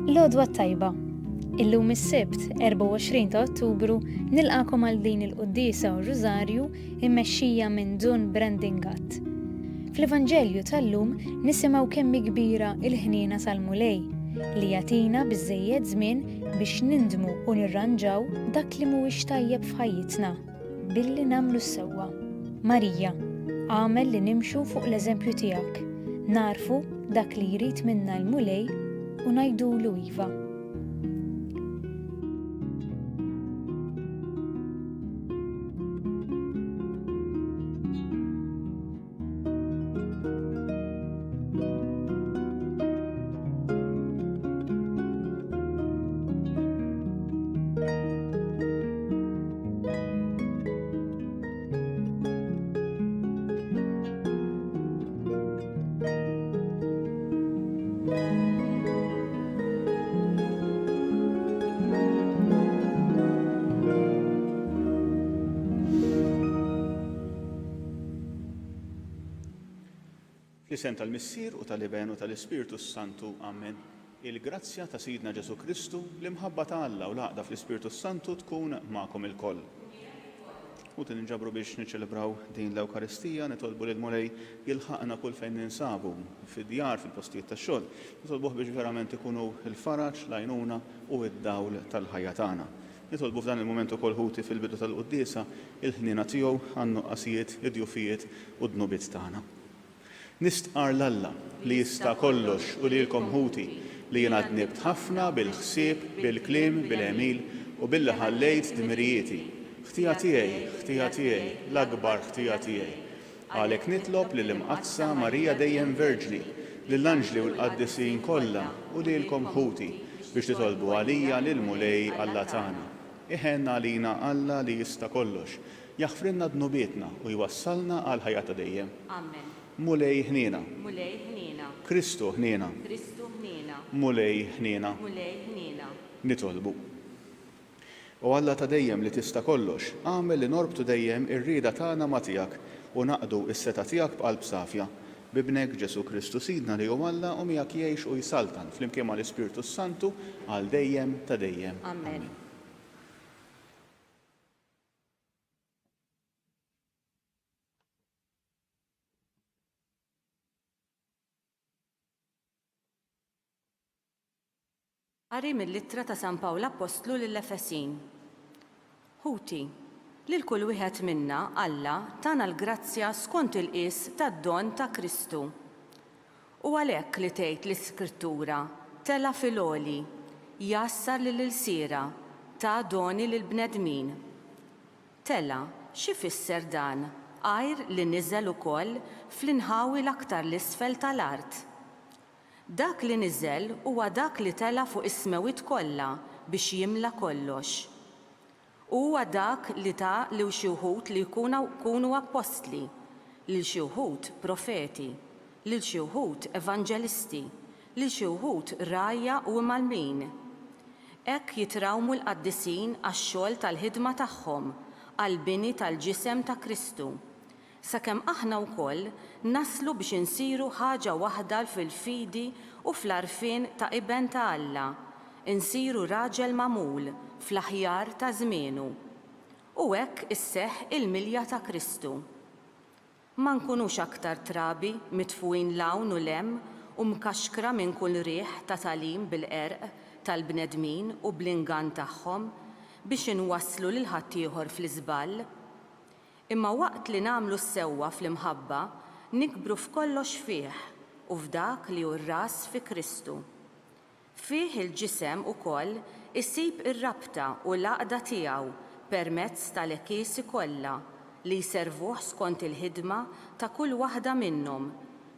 L-għodwa tajba. Illum is-Sibt, 24 ta' Ottubru, nilqakom għal din il-Qudiesa u r-Rużarju immexxija minn Dun Brandingatt. Fl-Evanġelju tal-lum nisimgħu kemm kbira il-ħniena tal-mulej li jagħtina biżżejjed żmien biex nindmu u nirranġaw dak li mhuwiex tajjeb f'ħajjitna billi nagħmlu s-sewwa. Marija, għamel li nimxu fuq l-eżempju tiegħek, narfu dak li jrid minna l-mulej u ngħidulu iva. Fl-isem tal-Missier u tal-Iben u tal-Ispiritu Santu, Amen. Il-grazzja ta' Sidna Ġesu Kristu, l-imħabba ta' Alla u l-għaqda fl-Ispiritu Santu tkun magħkom ilkoll. U tinġabru biex niċċelebraw din l-Ewkaristija, nitolbu lil mulej jilħaqna kull fejn ninsabu, fid-djar, fil-postijiet tax-xogħol. Nitolbuh biex verament ikunu l-faraġ, l-għajnuna u d-dawl tal-ħajja tagħna. Nitolbu f'dan il-moment ukoll ħuti fil-bidu tal-Quddiesa il-ħniena tiegħu għan-nuqqasijiet, id-djufijiet u d-nubiet tagħna. Nistqar l-Alla li jista' kollox u lilkom ħuti li jiena dnibt ħafna bil-ħsieb, bil-kliem, bil-għemil u billi ħallejt dmirijieti. Ħtija tiegħi, l-akbar ħtija tiegħi. Għalhekk nitlob lill-imqazza Marija dejjem Verġni, lill-anġli u l-qaddisin kollha u lilkom ħuti biex titolbu għalija lill-mulej Alla tagħna. Iħenna għalina Alla li jista' kollox, jaħfrilna dnubietna u jwassalna għal ħajja ta' dejjem. Amen. Mulej ħniena. Mulej ħniena. Kristu ħniena. Kristu ħniena. Mulej ħniena. Mulej ħniena. Nitolbu. U Alla ta' dejjem li tista' kollox, għamel li norbtu dejjem ir-rieda tagħna ma' tiegħek u naqdu s-seta tiegħek b'qalb safja. Bibnek Ġesu Kristu Sidna li hu Alla u miegħek jgħix u jsaltan flimkien mal-Ispiritu Santu għal dejjem ta' dejjem. Amen. Qari mill-Littra ta' San Pawl Apostlu lill-Efesin. Ħuti, lil kull wieħed minna Alla tana l-grazzja skont il-qis tad-don ta' Kristu. U għalhekk li tgħid l-Iskrittura tela fil-għoli, jassar lill-ilsiera ta' doni lill-bnedmin. Tela, xi fisser dan? Għajr li niżel ukoll fl-inħawi l-aktar l-isfel tal-art. Dak li niżel huwa dak li tela fuq is-smewit kollha biex jimla kollox. Huwa dak li ta' lil xi wħud li jkunu apostli, lil xi wħud profeti, lil xi wħud evanġelisti, lil xi wħud rajja u malmin. Hekk jitrawmu l-qaddisin għax-xogħol tal-ħidma tagħhom għall-bini tal-ġisem ta' Kristu. Sakemm aħna wkoll naslu biex insiru ħaġa waħda fil-fidi u fl-arfien ta' iben ta' Alla, insiru raġel magħmul fl-aħjar ta' żmienu. U hekk isseħħ il-milja ta' Kristu. Ma nkunux aktar trabi mitfuin lawn u lem u mkaxkra minn kull riħ ta' talim bil-qerq tal-bnedmin u bl-ingan tagħhom biex inwasslu lil ħaddieħor fl-iżball. Imma waqt li nagħmlu s-sewwa fl-imħabba, nikbru f'kollox fih u f'dak li hu r-ras fi Kristu. Fih il-ġisem ukoll issib ir-rabta u l-għaqda tiegħu permezz tal-ekkiesi kollha li jservuh skont il-ħidma ta' kull waħda minnhom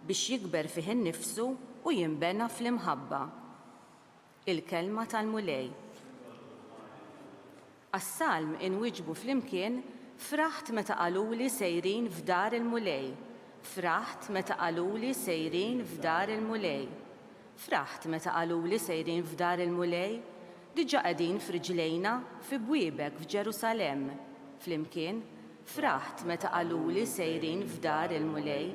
biex jikber fih innifsu u jinbena fl-imħabba. Il-kelma tal-mulej. Għas-salm inwiġbu flimkien fraħt meta qaluli sejrin f'dar il-mulej. Fraħt meta qaluli sejrin f'dar il-mulej. Fraħt meta qaluli sejrin f'dar il-mulej. Diġà qegħdin f'riġlejna fi bwiebek f'Ġerusalemm. Flimkien fraħt meta qaluli sejrin f'dar il-mulej.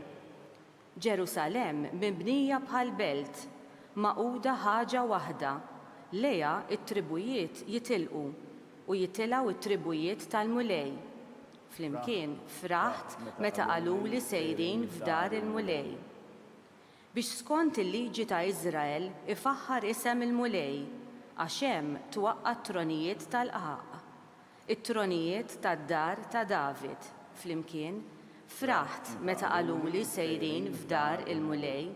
Ġerusalemm mibnija bħal belt, maquda ħaġa waħda, lejha it-tribujiet jitilqu u jitilgħu it-tribujiet tal-mulej. Flimkien fraħt meta qaluli sejrin f'dar il-mulej. Biex skont il-liġi ta' Iżrael ifaħħar isem il-mulej għax hemm twaqqa' t-tronijiet tal-qaq. It-tronijiet tad-dar ta' David. Flimkien fraħt meta qaluli sejrin f'dar il-mulej.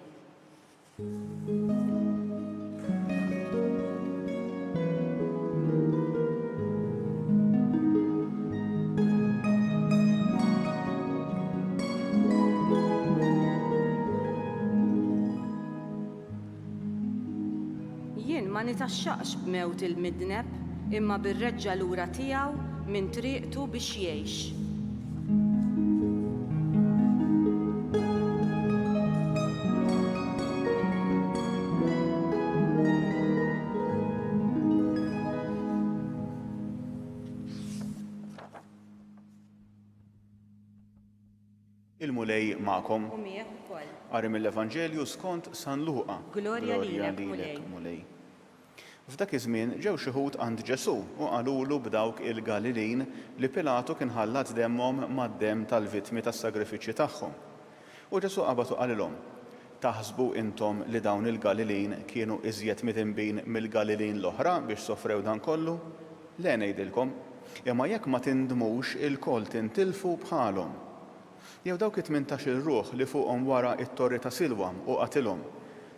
Jien ma nitaxxaqx b'mewt il-midneb imma bir-reġġa lura tiegħu minn triqtu biex jgħix. Il-mulej magħkom. U miegħek ukoll. Qari mill-Evanġelju skont San Luqa. Glorja lilek, mulej. F'dak iż-żmien ġew xi ħud għand Ġesu u qalulu b'dawk il-Galilin li Pilatu kien ħallat demmhom mad-demm tal-vittmi tas-sagrifiċċji tagħhom. U Ġesu qabad u qalilhom: taħsbu intom li dawn il-Galilin kienu iżjed mitinbin mill-Galilin l-oħra biex sofrew dan kollu? Le ngħidilkom, imma jekk ma tindmux il-koll tintilfu bħalhom. Jew dawk it-18 ruħ li fuqhom wara t-torri ta' Silwam u qatilhom,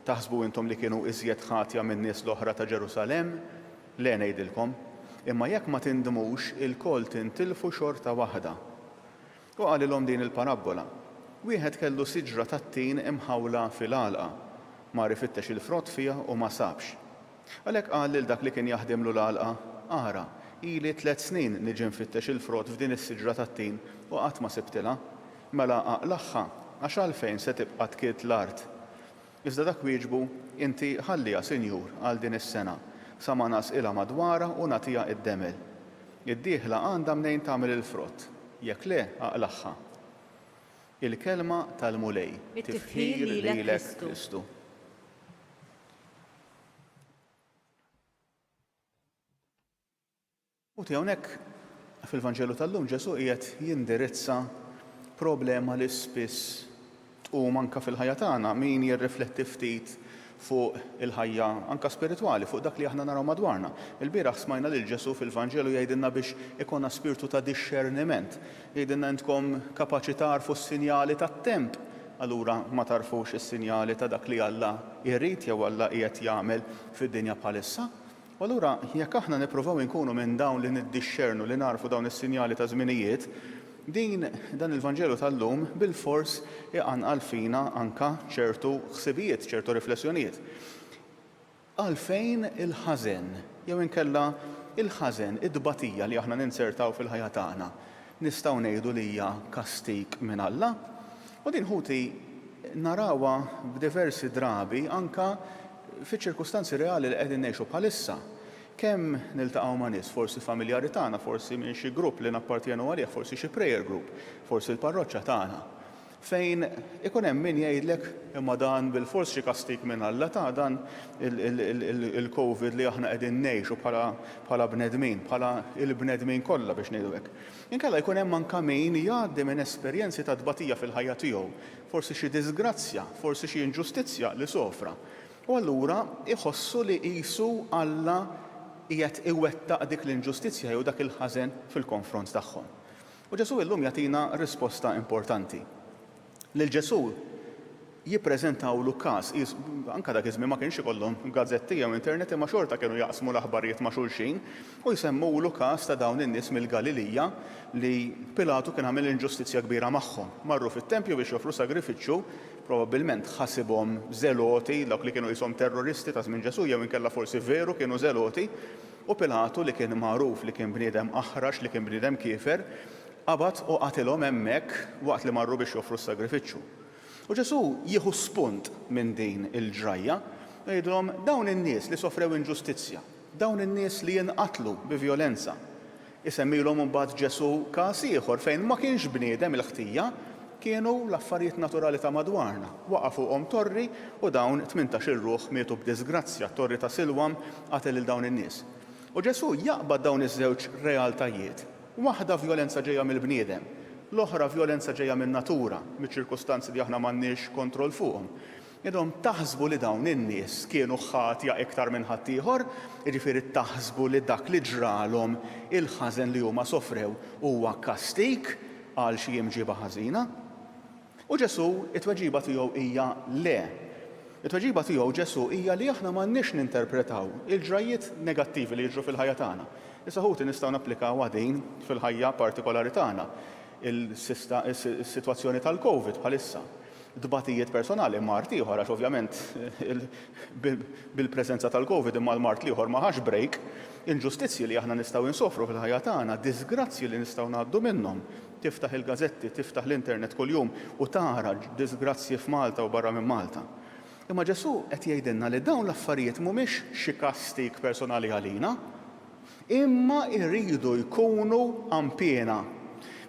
taħsbu intom li kienu iżjed ħatja minn nies l-oħra ta' Ġerusalemm? Le ngħidilkom, imma jekk ma tindmux il-koll tintilfu xorta waħda. U qalilhom din il-parabola: wieħed kellu siġra tat-tin imħawla fil-għalqa, mar ifittex il-frott fiha u ma sabx. Għalhekk qal lil dak li kien jaħdimlu l-għalqa: ara, ili 3 snin niġi nfittex il-frott f'din is-siġra tat-tin u qatt ma sibtilha. Mela aqlaħħa għax għalfejn se tibqa' tkiet l-art. Iżda dak wieġbu: inti ħalliha Sinjur għal din is-sena sa ma nasqilha madwarha u nagħtiha id-demel. Id-dieħla għandha mnejn tagħmel il-frott, jekk le aqlaħħa. Il-kelma tal-mulej. It-tifħir lilek Kristu. U hawnhekk fil-Vanġelu tal-lum Ġesu qiegħed jindirizza problema li spiss tqum anke fil-ħajja tagħna min jirrifletti ftit fuq il-ħajja anke spiritwali, fuq dak li aħna naraw madwarna. Il-bieraħ smajna lil Ġesu fil-Vanġelu jgħidilna biex ikonna spiritu ta' discerniment. Jgħidilna intkom kapaċi tarfu s-sinjali tat-temp. Allura ma tarfux is-sinjali ta' dak li Alla jrid jew Alla qiegħed jagħmel fid-dinja bħalissa. U allura jekk aħna nippruvaw inkunu minn dawn li niddixxernu li narfu dawn is-sinjali ta' żminijiet, dan il-Vanġelu tal-lum bil-fors iqanqal fina anka ċertu ħsibijiet, ċertu riflessjonijiet. Għalfejn il-ħażen, jew inkella il-ħażen, id-dbatija li aħna ninsertaw fil-ħajja tagħna, nistgħu ngħidu li hija kastik minn Alla? U din ħuti narawha b'diversi drabi anka fiċ-ċirkustanzi reali li qegħdin ngħixu bħalissa. Kemm niltaqgħu ma' nies, forsi familjari tagħna, forsi minn xi grupp li nappartjenu għalih, forsi xi prayer group, forsi l-parroċċa tagħna, fejn ikun hemm min jgħidlek imma dan bil-fors xi kastik minn Alla ta' dan il-COVID li aħna qegħdin ngħixu bħala bnedmin, bħala il-bnedmin kollha biex ngħidu hekk. Inkella jkun hemm anke min jgħaddi minn esperjenzi ta' tbatija fil-ħajja tiegħu, forsi xi disgrazzja, forsi xi inġustizzja li sofra. U allura iħossu li qisu Alla qiegħed iwettaq dik l-inġustizzja jew dak il-ħażen fil-konfront tagħhom. U Ġesu llum jagħtina risposta importanti. Lil Ġesu jippreżentawlu każ. Anke dak iż-żmien ma kienx ikollhom gazzetti jew internet imma xorta kienu jaqsmu l-aħbarijiet ma' xulxin u jsemmulu każ ta' dawn in-nies mill-Galilija li Pilatu kien għamel inġustizzja kbira magħhom. Marru fit-tempju biex joffru sagrifiċċju, probabbilment ħasibhom żeloti, dawk li kienu jisom terroristi ta' żmien Ġesu jew inkella forsi veru kienu żeloti, u Pilatu li kien magħruf li kien bniedem aħrax, li kien bniedem kiefer, qabad u qatilhom hemmhekk waqt li marru biex joffru s-sagrifiċċju. U Ġesu jieħu spunt minn din il-ġrajja u jgħidulhom dawn in-nies li sofrew inġustizzja, dawn in-nies li jinqatlu bi vjolenza. Isemmilhom imbagħad Ġesu każ ieħor fejn ma kienx bniedem il-ħtija, kienu l-affarijiet naturali ta' madwarna. Waqafuhom torri u dawn 18 ruħ mietu b'disgrazzja, torri ta' Silwam qatel lil dawn in-nies. U Ġesu jaqbad dawn iż-żewġ realtajiet. Waħda vjolenza ġejja mill-bniedem, l-oħra vjolenza ġejja minn natura, miċ-ċirkustanzi li aħna m'għandniex kontroll fuqhom. Jedhom taħsbu li dawn in-nies kienu ħatja iktar minn ħadd ieħor, jiġifieri taħsbu li dak li ġralhom il-ħażen li huma sofrew huwa kastik għal xi imġiba ħażina. U Ġesu it-tweġiba tiegħu hija le. It-tweġiba tiegħu Ġesu hija li aħna m'għandniex ninterpretaw il-ġrajiet negattivi li jiġru fil-ħajja tagħna. Issa ħuti nistgħu napplikaw din fil-ħajja partikolari tagħna. Il-sitwazzjoni tal-COVID bħalissa. Dbatijiet personali mart ieħor għax ovvjament bil-preżenza tal-COVID imma l-mart ieħor ma ħax break, inġustizzji li aħna nistgħu insofru fil-ħajja tagħna, disgrazzi li nistgħu ngħaddu minnhom. Tiftaħ il-gazzetti, tiftaħ l-internet kuljum u tara disgrazzi f'Malta u barra minn Malta. Imma Ġesu qed jgħidilna li dawn l-affarijiet mhumiex xi kastik personali għalina, imma jridu jkunu ampjena.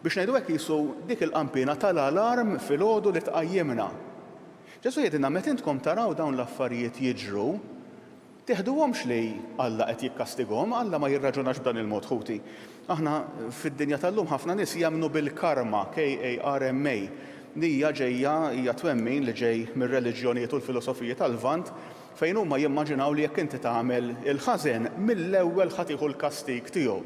Biex ngħidu hekk qisu dik il-qampina tal-alarm filgħodu li tqajjimna. Ġesu jgħidilna meta intkom taraw dawn l-affarijiet jiġru, teħduhomx li Alla qed jikkastigahom, Alla ma jirraġunax b'dan il-mod ħuti. Aħna fid-dinja tal-lum ħafna nies jemmnu bil-karma, KARMA, li hija ġejja hija twemmin li ġej mir-reliġjonijiet u l-filosofiji tal-Lvant fejn huma jimmaġinaw li jekk inti tagħmel il-ħażen mill-ewwel ħadd tieħu l-kastig tiegħu.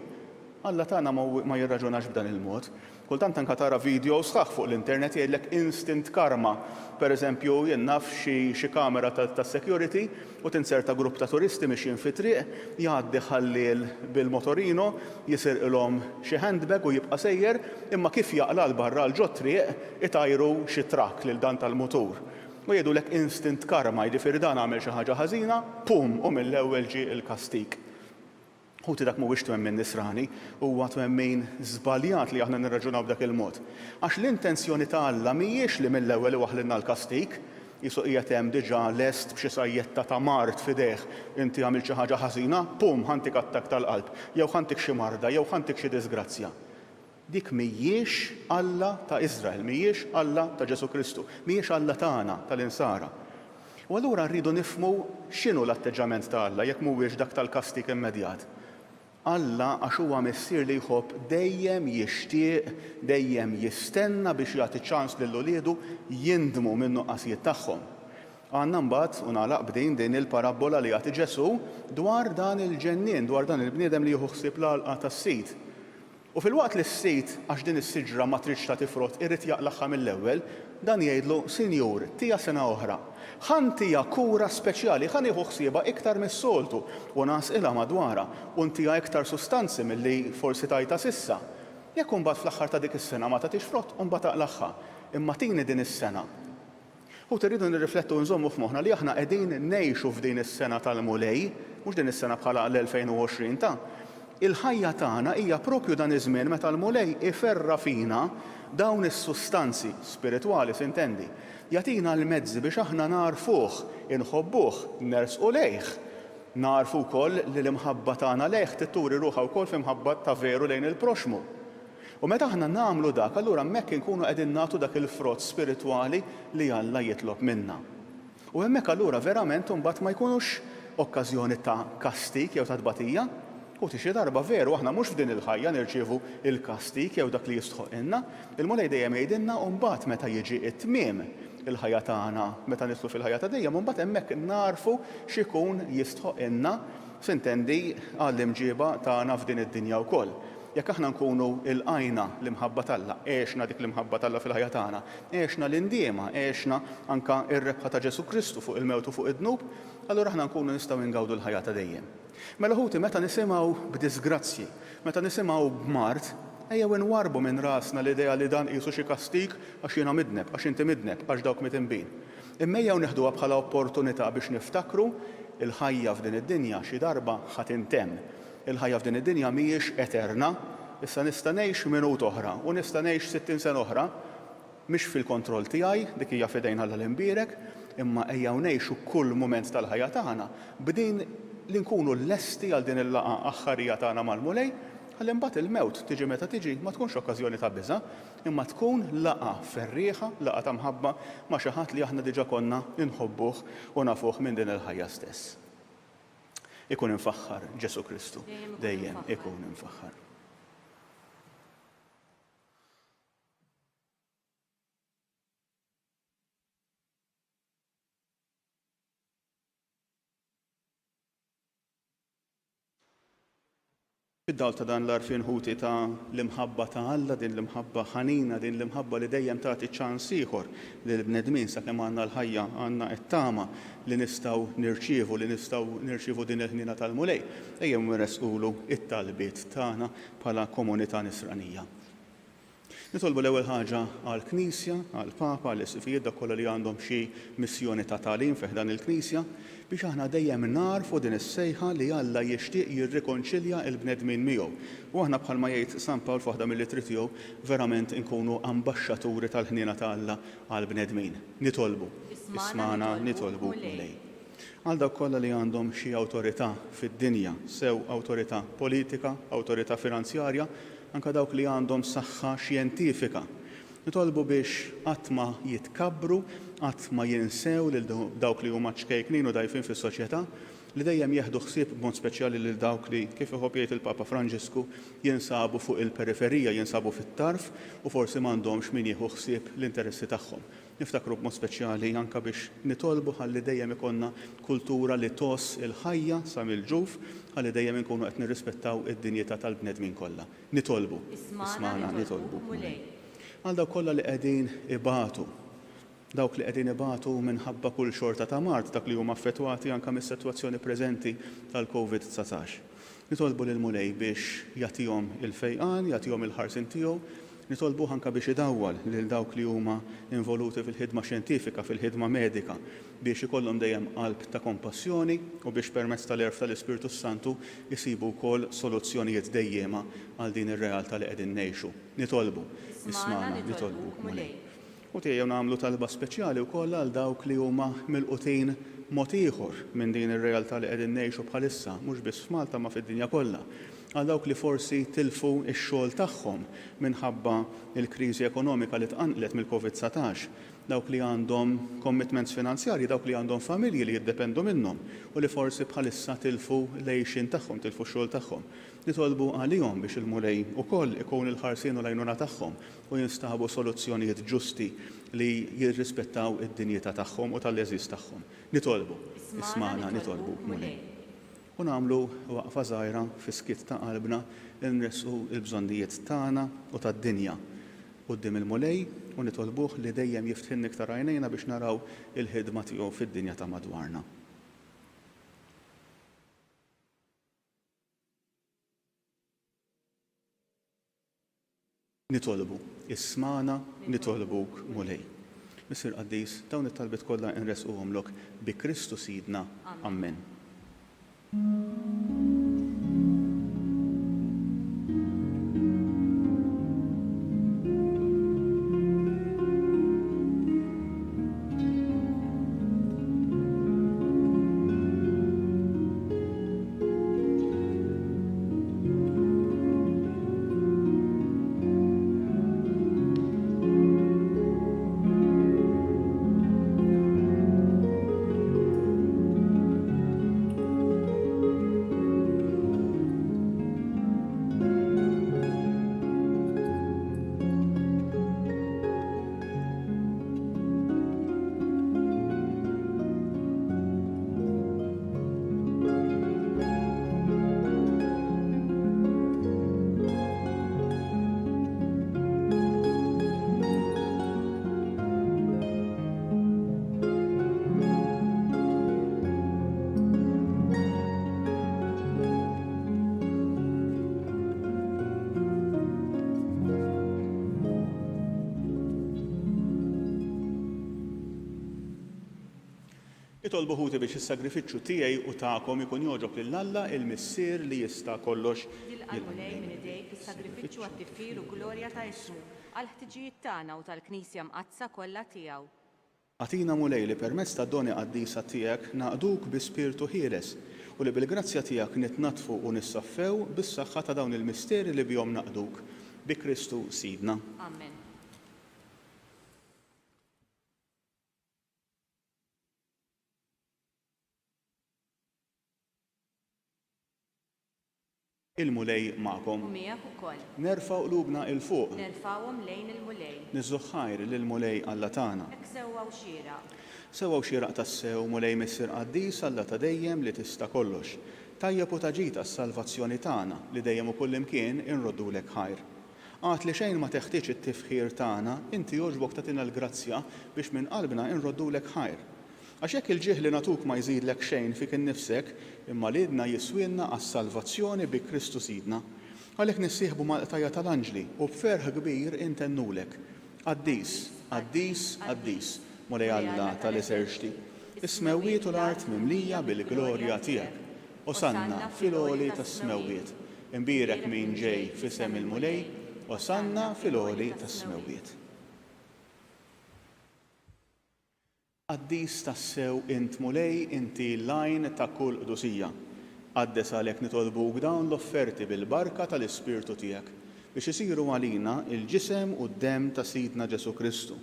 Alla tagħna ma jirraġunax b'dan il-mod. Kultant anke tara video sħaħ fuq l-internet jgħidlek instant karma. Pereżempju, jien naf xi kamera ta' security u tinserta grupp ta' turisti mixjin fi triq, jgħaddi ħalliel bil-motorino, jisirqilhom xi handbag u jibqa' sejjer, imma kif jaqla l barra l-ġod triq itajru xi trakk lil dan tal-mutur. U jgħidulek instant karma, jiġifieri dan għamel xi ħaġa ħażina, pum, u mill-ewwel ġie l-kastik. Ħuti dak mhuwiex twemmin nisrani, huwa twemmin żbaljat li aħna nirraġunaw b'dak il-mod. Għax l-intenzjoni ta' Alla mhijiex li mill-ewwel iwaħħlilna l-kastik, jisu qiegħed hemm diġà lest b'xi sajjetta ta' mart f'idejh, inti għamilt xi ħaġa ħażina, pum, ħantik attak tal-qalb, jew ħantik xi marda, jew ħantik xi disgrazzja. Dik mhijiex Alla ta' Iżrael, mhijiex Alla ta' Ġesu Kristu, mhijiex Alla tagħna tal-insara. U allura rridu nifhmu x'inhu l-atteġġament ta' Alla jekk mhuwiex dak tal-kastik immedjat. Alla għax huwa missier li jħobb dejjem jixtieq, dejjem jistenna biex jagħti ċans lill-uliedu jindmu min-nuqqasijiet tagħhom. Għandna mbagħad u nagħlaq b'din il-parabola li jagħti Ġesu dwar dan il-ġennien, dwar dan il-bniedem li jieħu ħsieb l-għalqa tas-sit. U fil-waqt li s-sit għax din is-siġra ma tridx tagħti frott irid jaqlaħħa mill-ewwel, dan jgħidlu Sinjur, tija sena oħra. Ħan tija kura speċjali, ħan jieħu ħsiebha iktar mis-soltu u nasqilha madwarha u ntija iktar sustanzi milli forsi tajta sissa. Jekk imbagħad fl-aħħar ta' dik is-sena ma tagħtix frott u mbagħad taqlaħħa. Imma tini din is-sena. U tridu nirriflettu nżommu f'moħħna li aħna qegħdin ngħixu f'din is-sena tal-mulej, mhux din is-sena bħala l-2020 ta' il-ħajja tagħna hija propju dan iż-żmien meta l-mulej iferra fina dawn is-sustanzi spiritwali s'intendi. Jatina l-mezzi biex aħna narfuh, inħobbuh, nersqu lejh. Narfu wkoll li l-imħabba tagħna lejh titturi ruħha wkoll f'imħabba ta' veru lejn il-proxmu. U meta aħna nagħmlu dak, allura hemmhekk inkunu qegħdin nagħtu dak il-frott spiritwali li Alla jitlob minna. U hemmhekk allura verament imbagħad ma jkunux okkażjoni ta' kastik jew ta' tbatija, u xi darba veru aħna mhux f'din il-ħajja nirċievu il-kastik jew dak li jistħoqilna, il-mulej dejjem jgħidilna u mbagħad meta jiġi t-tmiem il-ħajja tagħna, meta nidħlu fil-ħajja ta' dejjem, mbagħad hemmhekk narfu x'ikun jistħoqilna s'intendi għall-imġiba tagħna f'din id-dinja wkoll. Jekk aħna nkunu il-qajna l-imħabba talla, għexna dik l-imħabba talla fil-ħajja tagħna, għexna l-indiema, għexna anka ir-rebħa ta' Ġesu Kristu fuq il-mewt u fuq id-dnub, allura aħna nkunu nistgħu ngawdu l-ħajja ta' dejjem. Mela ħuti meta nisimgħu b'disgrazzji, meta nisimgħu b'mart, ejjew inwarbu minn rasna l-idea li dan qisu xi kastik għax jiena midneb, għax inti midneb, għax dawk mitinbin. Imma ejjew neħduha bħala opportunità biex niftakru il-ħajja f'din id-dinja xi darba ħadd intemm. Il-ħajja f'din id-dinja mhijiex eterna, issa nista' ngħix minut oħra u nista' ngħix 60 sena oħra, mhix fil-kontroll tiegħi, dik hija f'idejn Alla l-imbierek, imma ejjew ngħixu kull mument tal-ħajja tagħna b'din li nkunu lesti għal din il-laqgħa aħħarija tagħna mal-mulej, ħalli mbagħad il-mewt tiġi meta tiġi ma tkunx okkażjoni ta' biża', imma tkun laqgħa ferrieħa, laqgħa ta' mħabba ma' xi ħadd li aħna diġà konna inħobbuh u nafuh minn din il-ħajja stess. Ikun infaħħar Ġesu Kristu, dejjem ikun infaħħar. Fid-dawl ta' dan l-arfin ħuti ta' l-imħabba ta' Alla, din l-imħabba ħanina, din l-imħabba li dejjem tagħti ċans ieħor lil bnedmin sakemm għandna l-ħajja, għandna t-tama li nistgħu nirċievu din il-ħnina tal-mulej, ejjew nresqulu it-talbiet tagħna bħala komunità nisranija. Nitolbu l-ewwel ħaġa għall-Knisja, għall-Papa, għall-Isifijiet dak kollha li għandhom xi missjoni ta' tagħlim fih dan il-Knisja biex aħna dejjem narfu din is-sejħa li Alla jixtieq jirrikonċilja l-bnedmin miegħu. U aħna bħalma jgħid San Pawl f'waħda mill-ittri tiegħu verament inkunu ambaxxaturi tal-ħniena ta' Alla għall-bnedmin. Nitolbu, ismana nitolbu lej. Għal dawk kollha li għandhom xi awtorità fid-dinja, sew awtorità politika, awtorità finanzjarja, anke dawk li għandhom saħħa xjentifika. Nitolbu biex qatt ma jitkabbru, qatt ma jinsew lil dawk li huma ċkejknin u dajfin fis-soċjetà, li dejjem jieħdu ħsieb b'mod speċjali lil dawk li kif iħobb jgħid il-Papa Franġisku jinsabu fuq il-periferija, jinsabu fit-tarf u forsi m'għandhomx min jieħu ħsieb l-interessi tagħhom. Niftakru b'mod speċjali anke biex nitolbu ħalli dejjem ikollna kultura li toss il-ħajja sa mill-ġuf, ħalli dejjem inkunu qed nirrispettaw id-dinjità tal-bnedmin kollha. Nitolbu, ismana nitolbu. Għal dawk kollha li qegħdin ibatu, dawk li qegħdin ibatu minħabba kull xorta ta' mart, dak li huma affettwati anke mis-sitwazzjoni preżenti tal-COVID-19. Nitolbu lil mulej biex jagħtihom il-fejqan, jagħtihom il-ħarsin tiegħu, nitolbu anke biex idawwal lil dawk li huma involuti fil-ħidma xjentifika, fil-ħidma medika, biex ikollhom dejjem qalb ta' kompassjoni u biex permezz tal-erf tal-Ispirtu Santu jisibu wkoll soluzzjonijiet dejjema għal din ir-realtà li qegħdin ngħixu. Nitolbu, ismana nitolbu mulej. U tiegħu nagħmlu talba speċjali wkoll għal dawk li huma milqutin mod ieħor minn din ir-realtà li qegħdin ngħixu bħalissa, mhux biss f'Malta ma fid-dinja kollha. Għal dawk li forsi tilfu x-xogħol tagħhom minħabba l-kriżi ekonomika li tqanqlet mill-COVID-19, dawk li għandhom commitments finanzjarji, dawk li għandhom familji li jiddependu minnhom u li forsi bħalissa tilfu l-għejxin tagħhom, tilfu x-xogħol tagħhom. Nitolbu għalihom biex il-mulej ukoll ikun il-ħarsien u l-għajnuna tagħhom u jinstaħbu soluzzjonijiet ġusti li jirrispettaw id-dinjità tagħhom u tal-eżiż tagħhom. Nitolbu, ismana nitolbu mulej. U nagħmlu waqfa żgħira fis-skiet ta' qalbna li nresqu l-bżonnijiet tagħna u tad-dinja quddiem il-mulej u nitolbuh li dejjem jiftħilna iktar għajnejna biex naraw il-ħidma tiegħu fid-dinja ta' madwarna. Nitolbu, ismana nitolbuk mulej. Missir Qaddis, dawn it-talbiet kollha nresquhomlok bi Kristu Sidna. Amen. Itolbu Ħuti biex is-sagrifiċċju tiegħi u tagħkom ikun jogħġob lil Alla il-Missier li jista' kollox. Dilqal-mulej minn idejk is-sagrifiċċju għat-tifir u glorja ta' ismu għall-ħtiġijiet tagħna u tal-Knisja mqazza kollha tiegħu. Atina mulej li permezz ta' doni qaddisa tiegħek naqduk bi spirtu ħieles u li bil-grazzja tiegħek nitnatfu u nissaffew bis-saħħa ta' dawn il-misteri li bihom naqduk bi Kristu Sidna. Amen. Il-mulej magħkom. U miegħek ukoll. Nerfgħu qlubna il fuq. Nerfgħuhom lejn il-mulej. Niżżu ħajr lill-mulej Alla tagħna. Hekk sewwa xieraq. Sewwa xieraq tassew mulej missier qaddis Alla ta' dejjem li tista' kollox. Tajjeb u taġita s-salvazzjoni tagħna li dejjem u kullimkien inroddulek ħajr. Għad li xejn ma teħtieġ it-tifħir tagħna, inti jogħġbok tagħtina l-grazzja biex minn qalbna inroddulek ħajr. Għax hekk il-ġieħ li nagħtuk ma jżidlek xejn fik innifsek, imma lidna jiswielna għas-salvazzjoni bi Kristu Sidna. Għalhekk nissieħbu mal-qtajja tal-anġli u b'ferħ kbir intennulek. Qaddis, qaddis, qaddis, mulej Alla tal-eżerċti. Is-smewwiet u l-art mimlija bil-glorja tiegħek. Osanna fil-għoli tas-smewwiet. Imbierek min ġej f'isem il-mulej, osanna fil-għoli tas-smewwiet. Qaddis tassew int mulej inti l-lajn ta' kull qdusija. Qaddes għalhekk nitolbuk dawn l-offerti bil-barka tal-Ispirtu tiegħek biex isiru għalina il-ġisem u d-demm ta' Sidna Ġesu Kristu.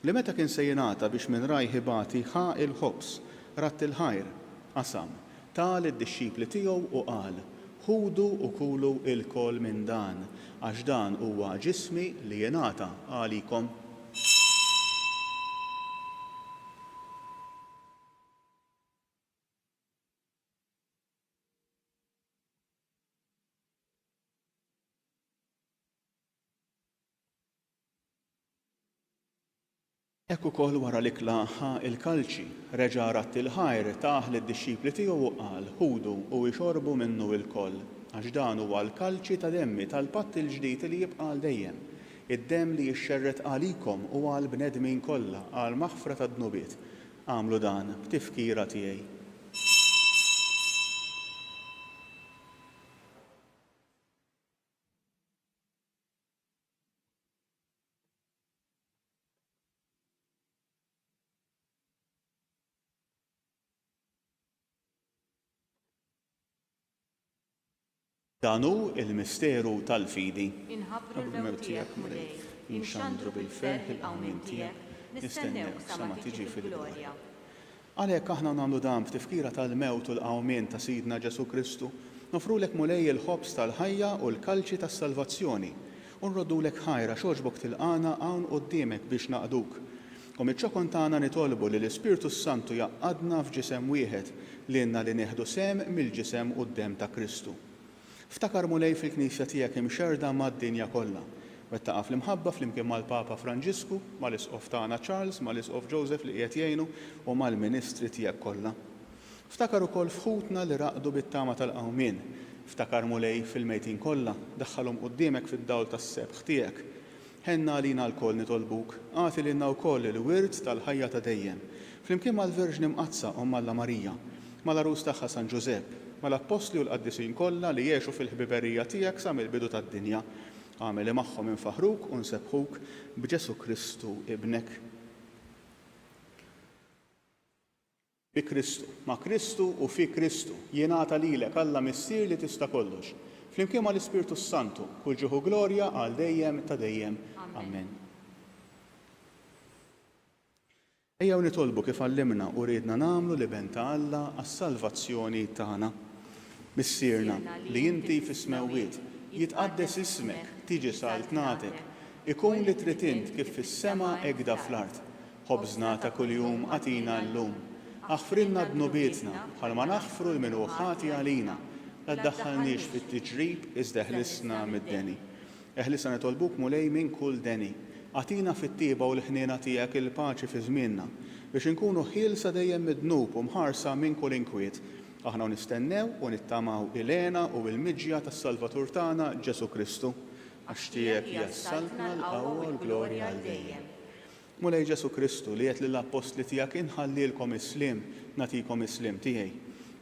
Li meta kien se jingħata biex minn raj ħibati ħa il-ħobs, ratt il-ħajr, qasam, tal id-dixxipli tiegħu u qal: ħudu u kulu il-kol minn dan, għax dan huwa ġismi li jingħata għalikom. Hekk ukoll wara l-ikla ħa il-kalċi, reġa' ratt il-ħajr taħ lid-dixxipli tiegħu u qal: ħudu u jxorbu minnu l-koll, għax dan huwa l-kalċi ta' demmi tal-patt il-ġdid li jibqa' għal dejjem. Id-demm li jixxerret għalikom u għal bnedmin kollha għal maħfra tad-dnubiet. Għamlu dan b'tifkira tiegħi. Dan hu il-misteru tal-fidi. Inħabbru l-mewt tiegħek mulej, inxandru bil-ferħ il-qawmien tiegħek, nistennew sa ma tiġi fil-glorja. Għalhekk aħna nagħmlu dan b'tifkira tal-mewt u l-qawmien ta' Sidna Ġesu Kristu, nofrulek mulej il-ħobs tal-ħajja u l-kalċi tas-salvazzjoni, u nroddulek ħajra xogħġbok tilqana hawn quddiemek biex naqduk. U miċ-ċokon tagħna nitolbu li l-Ispirtu Santu jaqqadna f'ġisem wieħed lilna li nieħdu sem mill-ġisem u d-demm ta' Kristu. Ftakar mulej fil-Knisja tiegħek imxerda mad-dinja kollha. Wettaqa' fl-imħabba flimkien mal-Papa Franġisku, mal-Isqof tagħna Charles, mal-Isqof Joseph li qiegħed jgħinu u mal-Ministri tiegħek kollha. Ftakar ukoll fħutna li raqdu bit-tama tal-qawmien. Ftakar mulej fil-mejtin kollha, daħħalhom quddiemek fid-dawl tas-sebħ tiegħek. Ħenna għalina l-koll nitolbuk, għati lilna wkoll il-wirt tal-ħajja ta' dejjem. Flimkien mal-Verġni Mqazza u Alla Marija, mal-Arus tagħha San Ġusepp, mal-Apostli u l-Qaddisin kollha li jgħixu fil-ħbiberija tiegħek sa mill-bidu tad-dinja. Għamel magħhom infaħruk u nsebħuk b'Ġesu Kristu ibnek. Bi Kristu, ma' Kristu u fi Kristu jingħata lilek Alla missier li tista' kollox. Flimkien mal-Ispirtu Santu, kull ġieħu glorja għal dejjem ta' dejjem. Amen. Ejjew nitolbu kif għallimna u ridna nagħmlu li benta Alla għas-salvazzjoni tagħna. Missierna li inti fis-smewwiet jitqaddes ismek, tiġi saltnatek, ikun li trid int kif fis-sema hekk da fl-art. Ħobżna ta' kuljum għatina llum. Aħfrilna dnubietna bħalma naħfru l-minuħati għalina. La ddaħħalniex fit-tiġrib iżda eħlisna mid-deni. Eħlisna nitolbuk mulej minn kull deni. Għatina fit-tieba u l-ħniena tiegħek il-paċi fi żmienna biex inkunu ħielsa dejjem mid-dnub u mħarsa minn kull inkwiet. Aħna nistennew u nittamaw il-għena u l-miġja tas-Salvatur tagħna Ġesu Kristu, għax tiegħek jassaltna l-qawwa u l-glorja għal dejjem. Mulej Ġesu Kristu li qed lill-apostli tiegħek inħallilkom is-slim, nagħtikom is-slim tiegħi.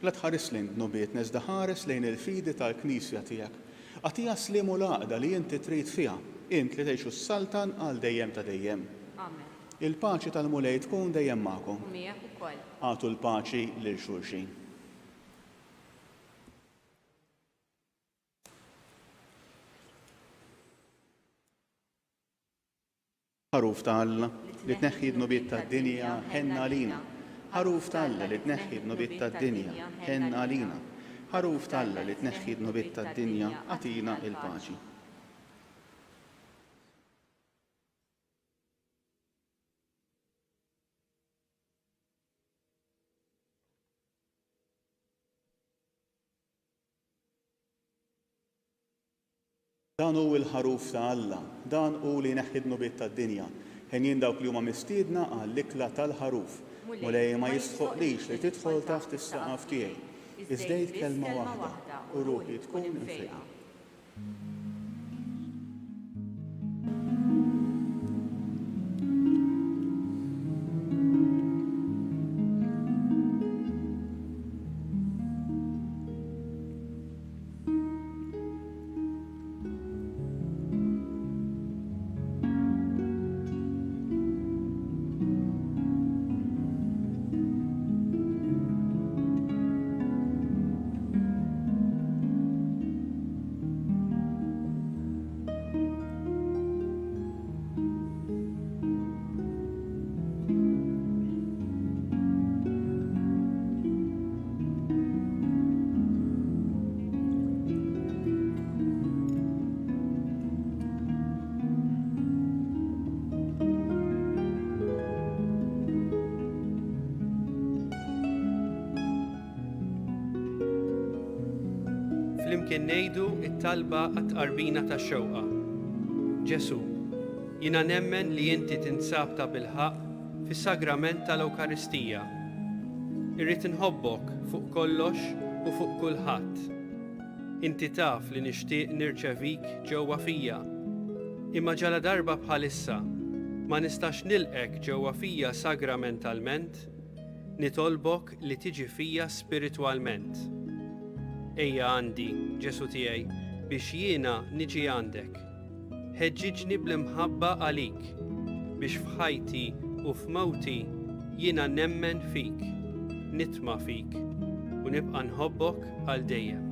La tħares lejn dnubiet iżda ħares lejn il-fidi tal-Knisja tiegħek. Għatija slim u laqda li inti trid fiha, int li tgħixu s-saltan għal dejjem ta' dejjem. Amen. Il-paċi tal-mulej tkun dejjem magħkom. U miegħek ukoll. Għatu l-paċi lil xulxin. Ħaruf ta' Alla li tneħħi d-nubiet tad-dinja ħenna għalina. Ħaruf ta' Alla li tneħħi d-nubiet tad-dinja ħenna għalina. Ħaruf ta' Alla li tneħħi d-nubiet tad-dinja għatina il-paċi. Dan hu l-ħaruf ta' Alla, dan hu li jneħħi d-nubiet tad-dinja. Ħenjin dawk li huma mistiedna għall-ikla tal-ħaruf. Mulej ma jistħoqlix li tidħol taħt is-saqaf tiegħi. Iżdejt kelma waħda u ruħi tkun infejqa. Flimkien ngħidu t-talba għat-tqarbina tax-xewqa. Ġesu, jiena nemmen li inti tinsab ta' bilħaq fis-sagrament tal-Ewkaristija. Irrid inħobbok fuq kollox u fuq kulħadd. Inti taf li nixtieq nirċevik ġewwa fija. Imma ġala darba bħalissa ma nistax nilqek ġewwa fija sagramentalment, nitolbok li tiġi fija spiritwalment. Ejja għandi, Ġesu tiegħi, biex jiena niġi għandek. Ħeġġiġni bl-imħabba għalik, biex f'ħajti u f'mawti jiena nemmen fik, nitma' fik u nibqa' nħobbok għal dejjem.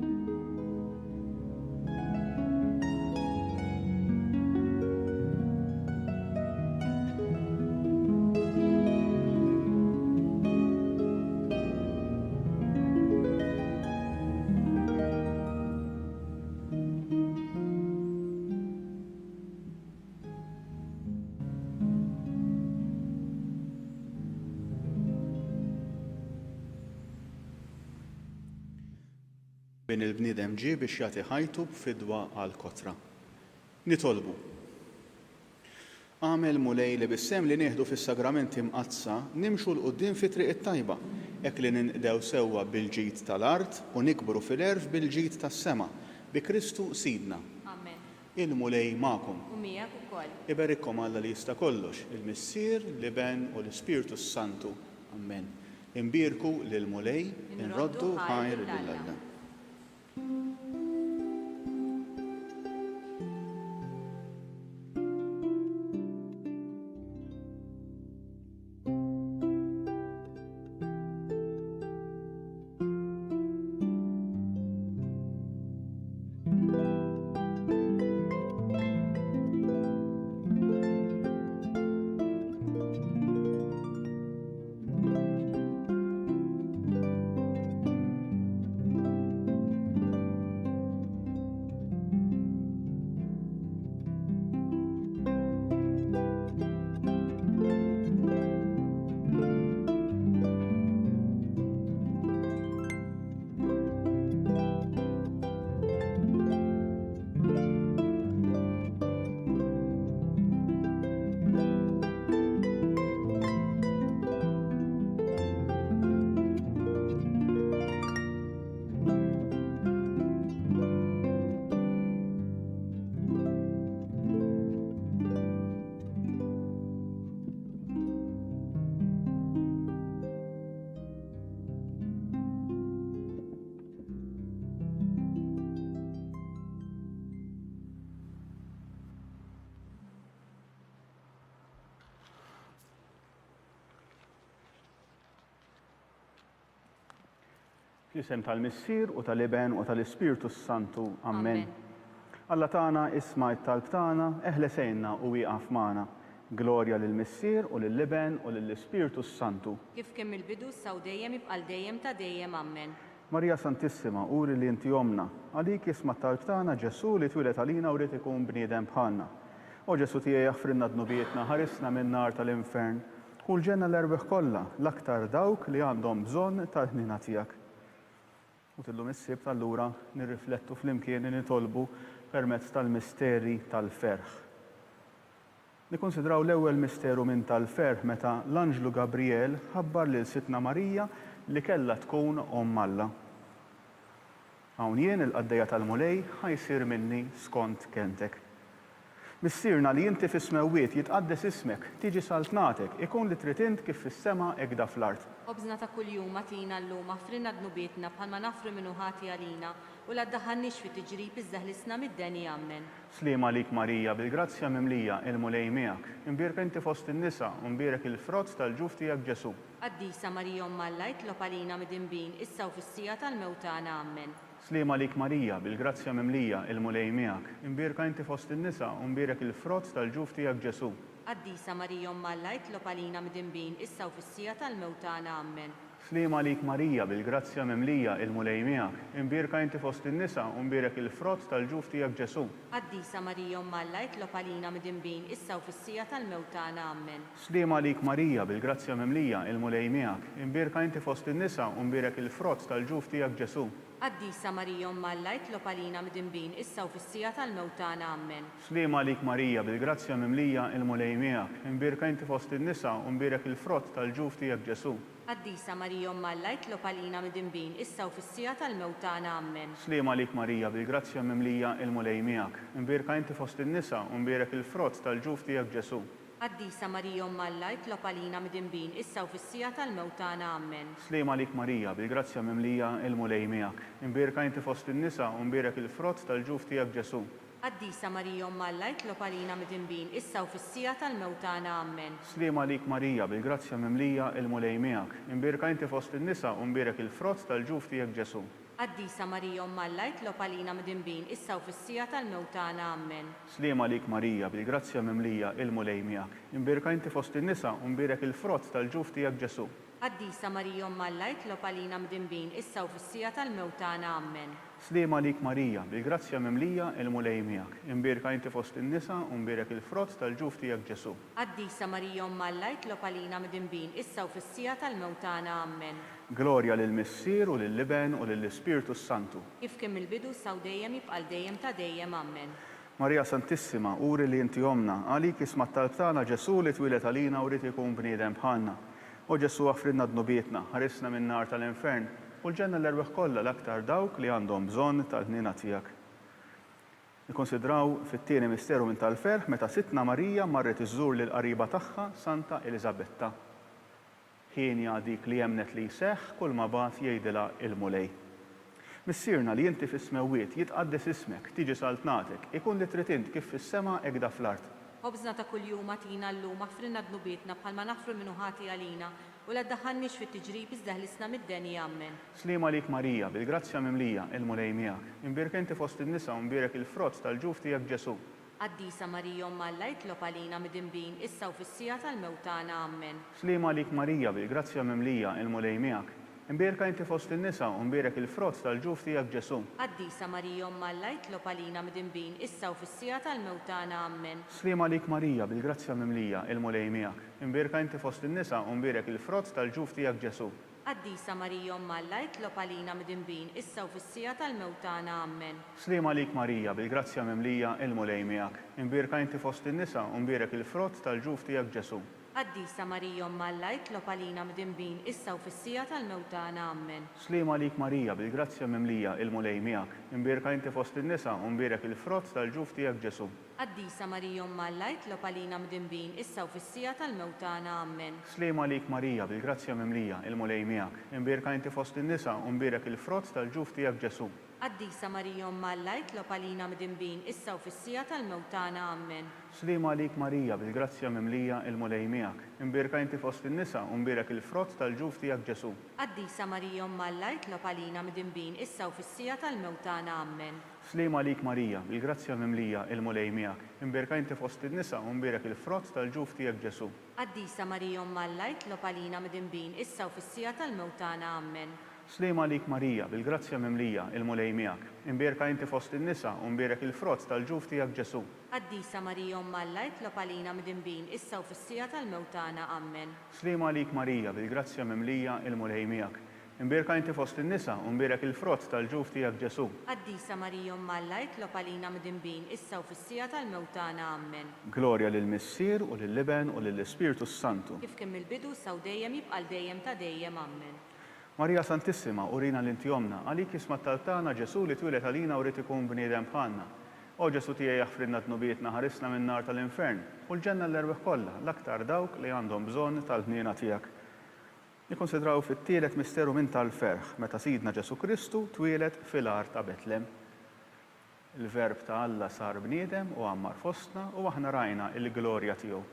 Bin il-bniedem ġie biex jagħti ħajtu b'fidwa għal kotra. Nitolbu. Għamel mulej li bis-sem li nieħdu fis-sagramenti mqazza nimxu l quddiem fi triq it-tajba, hekk li ninqdew sewwa bil-ġid tal-art u nikbru fil-erf bil-ġid tas-sema bi Kristu Sidna. Amen. Il-mulej magħkom. U miegħek ukoll. Iberikkom Alla li jista' kollox, il-Missier, l-Iben u l-Ispirtu Santu. Amen. Imbirku lil mulej, inroddu ħajr lil Alla. Fl-isem tal-Missier u tal-Iben u tal-Ispirtu Santu. Amen. Alla tagħna isma' t-talb tagħna, eħlesejna u wieqaf magħna. Glorja lill-Missier u lill-Iben u lill-Ispirtu Santu. Kif kemm il-bidu saw dejjem ibqal dejjem ta' dejjem Amen. Marija Santissima, uri li inti omna, għalik isma' t-talb tagħna Ġesu li twilet għalina u rrid ikun bniedem bħalna. O Ġesu tiegħi jaħfrinna dnubietna, ħarisna min-nar tal-infern, kull ġenna l-erbeħ kollha, l-aktar dawk li għandhom bżonn tal-ħnina tiegħek. U tillum is-sibt allura nirriflettu flimkien li nitolbu permezz tal-misteri tal-ferħ. Nikkonsidraw l-ewwel misteru minn tal-ferħ meta l-Anġlu Gabriel ħabbar lil Sitna Marija li kellha tkun Omm Alla. Hawn jien il-qaddejja tal-mulej ħajsir minni skont kentek. Missierna li inti fis-smewwiet jitqaddes ismek, tiġi saltnatek, ikun li trid int kif fis-sema hekk da fl-art. Obżna ta' kuljum atina llum affrinna dnubietna bħalma nafru minnu ħati għalina u la ddaħħalniex fi tiġrib iżdaħlisna mid-deni Amen. Sliema lik Marija, bil-grazzja mimlija il-mulej miegħek, imbierek inti fost in-nisa u imbierek il-frott tal-ġuf tiegħek Ġesu. Qaddisa Marija Omm Alla jitlob għalina mid-inbin issa u fis-sija tal-mewtana Amen. Sliema lik Marija, bil-grazzja mimlija il-mulej miegħek, imbierek inti fost in-nisa u imbierek il-frott tal-ġuf tiegħek Ġesu. Qaddisa Marija Omm Alla jitlob għalina mid-inbin issa u fis-sija tal-mewtana Amen. Sliema lik Marija, bil-grazzja mimlija il-mulej miegħek, imbierek inti fost in-nisa u imbierek il-frott tal-ġuf tiegħek Ġesu. Qaddisa Marija Omm Alla jitlob għalina mid-inbin issa u fis-sija tal-mewtana Amen. Sliema lik Marija, bil-grazzja mimlija il-mulej miegħek, imbierek inti fost in-nisa u imbierek il-frott tal-ġuf tiegħek Ġesu. Qaddisa Marija Omm Alla jitlob għalina mid-inbin issa u fis-sija tal-mewtana Amen. Sliema lik Marija, bil-grazzja mimlija il-mulej miegħek, imbierek inti fost in-nisa u imbierek il-frott tal-ġuf tiegħek Ġesu. Qaddisa Marija Omm Alla jitlob għalina mid-inbin issa u fis-sija tal-mewtana Amen. Sliema lik Marija, bil-grazzja mimlija il-mulej miegħek, imbierek inti fost in-nisa u imbierek il-frott tal-ġuf tiegħek Ġesu. Qaddisa Marija Omm Alla jitlob għalina mid-inbin issa u fis-sija tal-mewtana Amen. Sliema lik Marija, bil-grazzja mimlija il-mulej miegħek, imbierek inti fost in-nisa u imbierek il-frott tal-ġuf tiegħek Ġesu. Qaddisa Marija Omm Alla jitlob għalina mid-inbin issa u fis-sija tal-mewtana Amen. Sliema lik Marija, bil-grazzja mimlija il-mulej miegħek, imbierek inti fost in-nisa u imbierek il-frott tal-ġuf tiegħek Ġesu. Qaddisa Marija Omm Alla jitlob għalina mid-inbin issa u fis-sija tal-mewtana Amen. Sliema lik Marija, bil-grazzja mimlija il-mulej miegħek, imbierek inti fost in-nisa u imbierek il-frott tal-ġuf tiegħek Ġesu. Qaddisa Marija Omm Alla jitlob għalina mid-inbin issa u fis-sija tal-mewtana Amen. Sliema lik Marija, bil-grazzja mimlija il-mulej miegħek, imbierek inti fost in-nisa u imbierek il-frott tal-ġuf tiegħek Ġesu. Qaddisa Marija Omm Alla jitlob għalina mid-inbin issa u fis-sija tal-mewtana Amen. Glorja lill-Missier u lill-Iben u lill-Ispirtu Santu. Kif kemm il-bidu saw dejjem ibqal dejjem ta' dejjem Amen. Marija Santissima, uri li inti omna, għalik isma' t-talb tagħna Ġesu li twilet għalina u rrid ikun bniedem bħalna. O Ġesu għafridna dnubietna, ħarisna min-nar tal-infern, u l-ġenna l-erbeħ kollha l-aktar dawk li għandhom bżonn tal-ħnina tiegħek. Nikkonsidraw fit-tieni misteru minn tal-ferħ meta Sitna Marija marret iżżur lil qariba tagħha Santa Elisabetta. Ħinja dik li jemnet li jseħħ kull ma bagħat jgħidilha il-mulej. Missierna li inti fis-smewwiet jitqaddes ismek, tiġi saltnatek, ikun li trid int kif fis-sema hekk da fl-art. Obżna ta' kuljum atina llum affrinna dnubietna bħalma nafru minnu ħati għalina u la ddaħħalniex fit-tiġrib iżdaħlisna mid-deni Amen. Sliema lik Marija, bil-grazzja mimlija il-mulej miegħek, imbierek inti fost in-nisa u imbierek il-frott tal-ġuf tiegħek Ġesu. Qaddisa Marija Omm Alla jitlob għalina mid-inbin issa u fis-sija tal-mewtana Amen. Sliema lik Marija, bil-grazzja mimlija il-mulej miegħek, imbierek inti fost in-nisa u imbierek il-frott tal-ġuf tiegħek Ġesu. Qaddisa Marija Omm Alla jitlob għalina mid-inbin issa u fis-sija tal-mewtana Amen. Sliema lik Marija, bil-grazzja mimlija il-mulej miegħek, imbierek inti fost in-nisa u imbierek il-frott tal-ġuf tiegħek Ġesu. Qaddisa Marija Omm Alla jitlob għalina mid-inbin issa u fis-sija tal-mewtana Amen. Sliema lik Marija, bil-grazzja mimlija il-mulej miegħek, imbierek inti fost in-nisa u imbierek il-frott tal-ġuf tiegħek Ġesu. Qaddisa Marija Omm Alla jitlob għalina mid-inbin issa u fis-sija tal-mewtana Amen. Sliema lik Marija, bil-grazzja mimlija il-mulej miegħek, imbierek inti fost in-nisa u imbierek il-frott tal-ġuf tiegħek Ġesu. Qaddisa Marija Omm Alla jitlob għalina mid-inbin issa u fis-sija tal-mewtana Amen. Sliema lik Marija, bil-grazzja mimlija il-mulej miegħek, imbierek inti fost in-nisa u imbierek il-frott tal-ġuf tiegħek Ġesu. Qaddisa Marija Umm Alla, itlob għalina midinbin issa u fis-sija tal-mewt tagħna. Amen. Slima għalik Marija, bil-grazzja mimlija il-mulej miegħek. Imbirka inti fost in-nisa u mbirek il-frott tal-ġuf tiegħek Ġesu. Qaddisa Marija Umm Alla, itlob għalina midinbin issa u fis-sija tal-mewt tagħna. Amen. Slima għalik Marija, bil-grazzja mimlija il-mulej miegħek. Imbirka inti fost in-nisa u mbirek il-frott tal-ġuf tiegħek Ġesu. Qaddisa Marija Umm Alla, itlob għalina midinbin issa u fis-sija tal-mewt tagħna. Amen. Slima għalik Marija, bil-grazzja mimlija il-mulej miegħek. Imbirka inti fost in-nisa u mbirek il-frott tal-ġuf tiegħek Ġesu. Qaddisa Marija Umm Alla, itlob għalina midinbin issa u fis-sija tal-mewt tagħna. Amen. Slima għalik Marija, bil-grazzja mimlija il-mulej miegħek. Imbirka inti fost in-nisa u mbirek il-frott tal-ġuf tiegħek Ġesu. Qaddisa Marija Umm Alla, itlob għalina midinbin issa u fis-sija tal-mewt tagħna. Amen. Glorja lill-Missier u lill-Liben u lill-Ispirtu Santu. Kif kien mill-bidu saw dejjem jibqal dejjem ta' dejjem. Amen. Marija Santissima, urina l-intjomna, għalik jismat tal-tana Ġesu li twilet għalina u rrit ikun bniedem bħalna. O Ġesu tiegħi jaħfrinna tnubietna ħarisna minn nar tal-infern u l-ġenna l-erbeħ kollha, l-aktar dawk li għandhom bżonn tal-ħniena tiegħek. Nikkonsidraw fit-tielet misteru minn tal-ferħ meta Sidna Ġesu Kristu twilet fil-art ta' Betlem. Il-verb ta' Alla sar bniedem u għammar fostna u aħna rajna il-glorja tiegħu.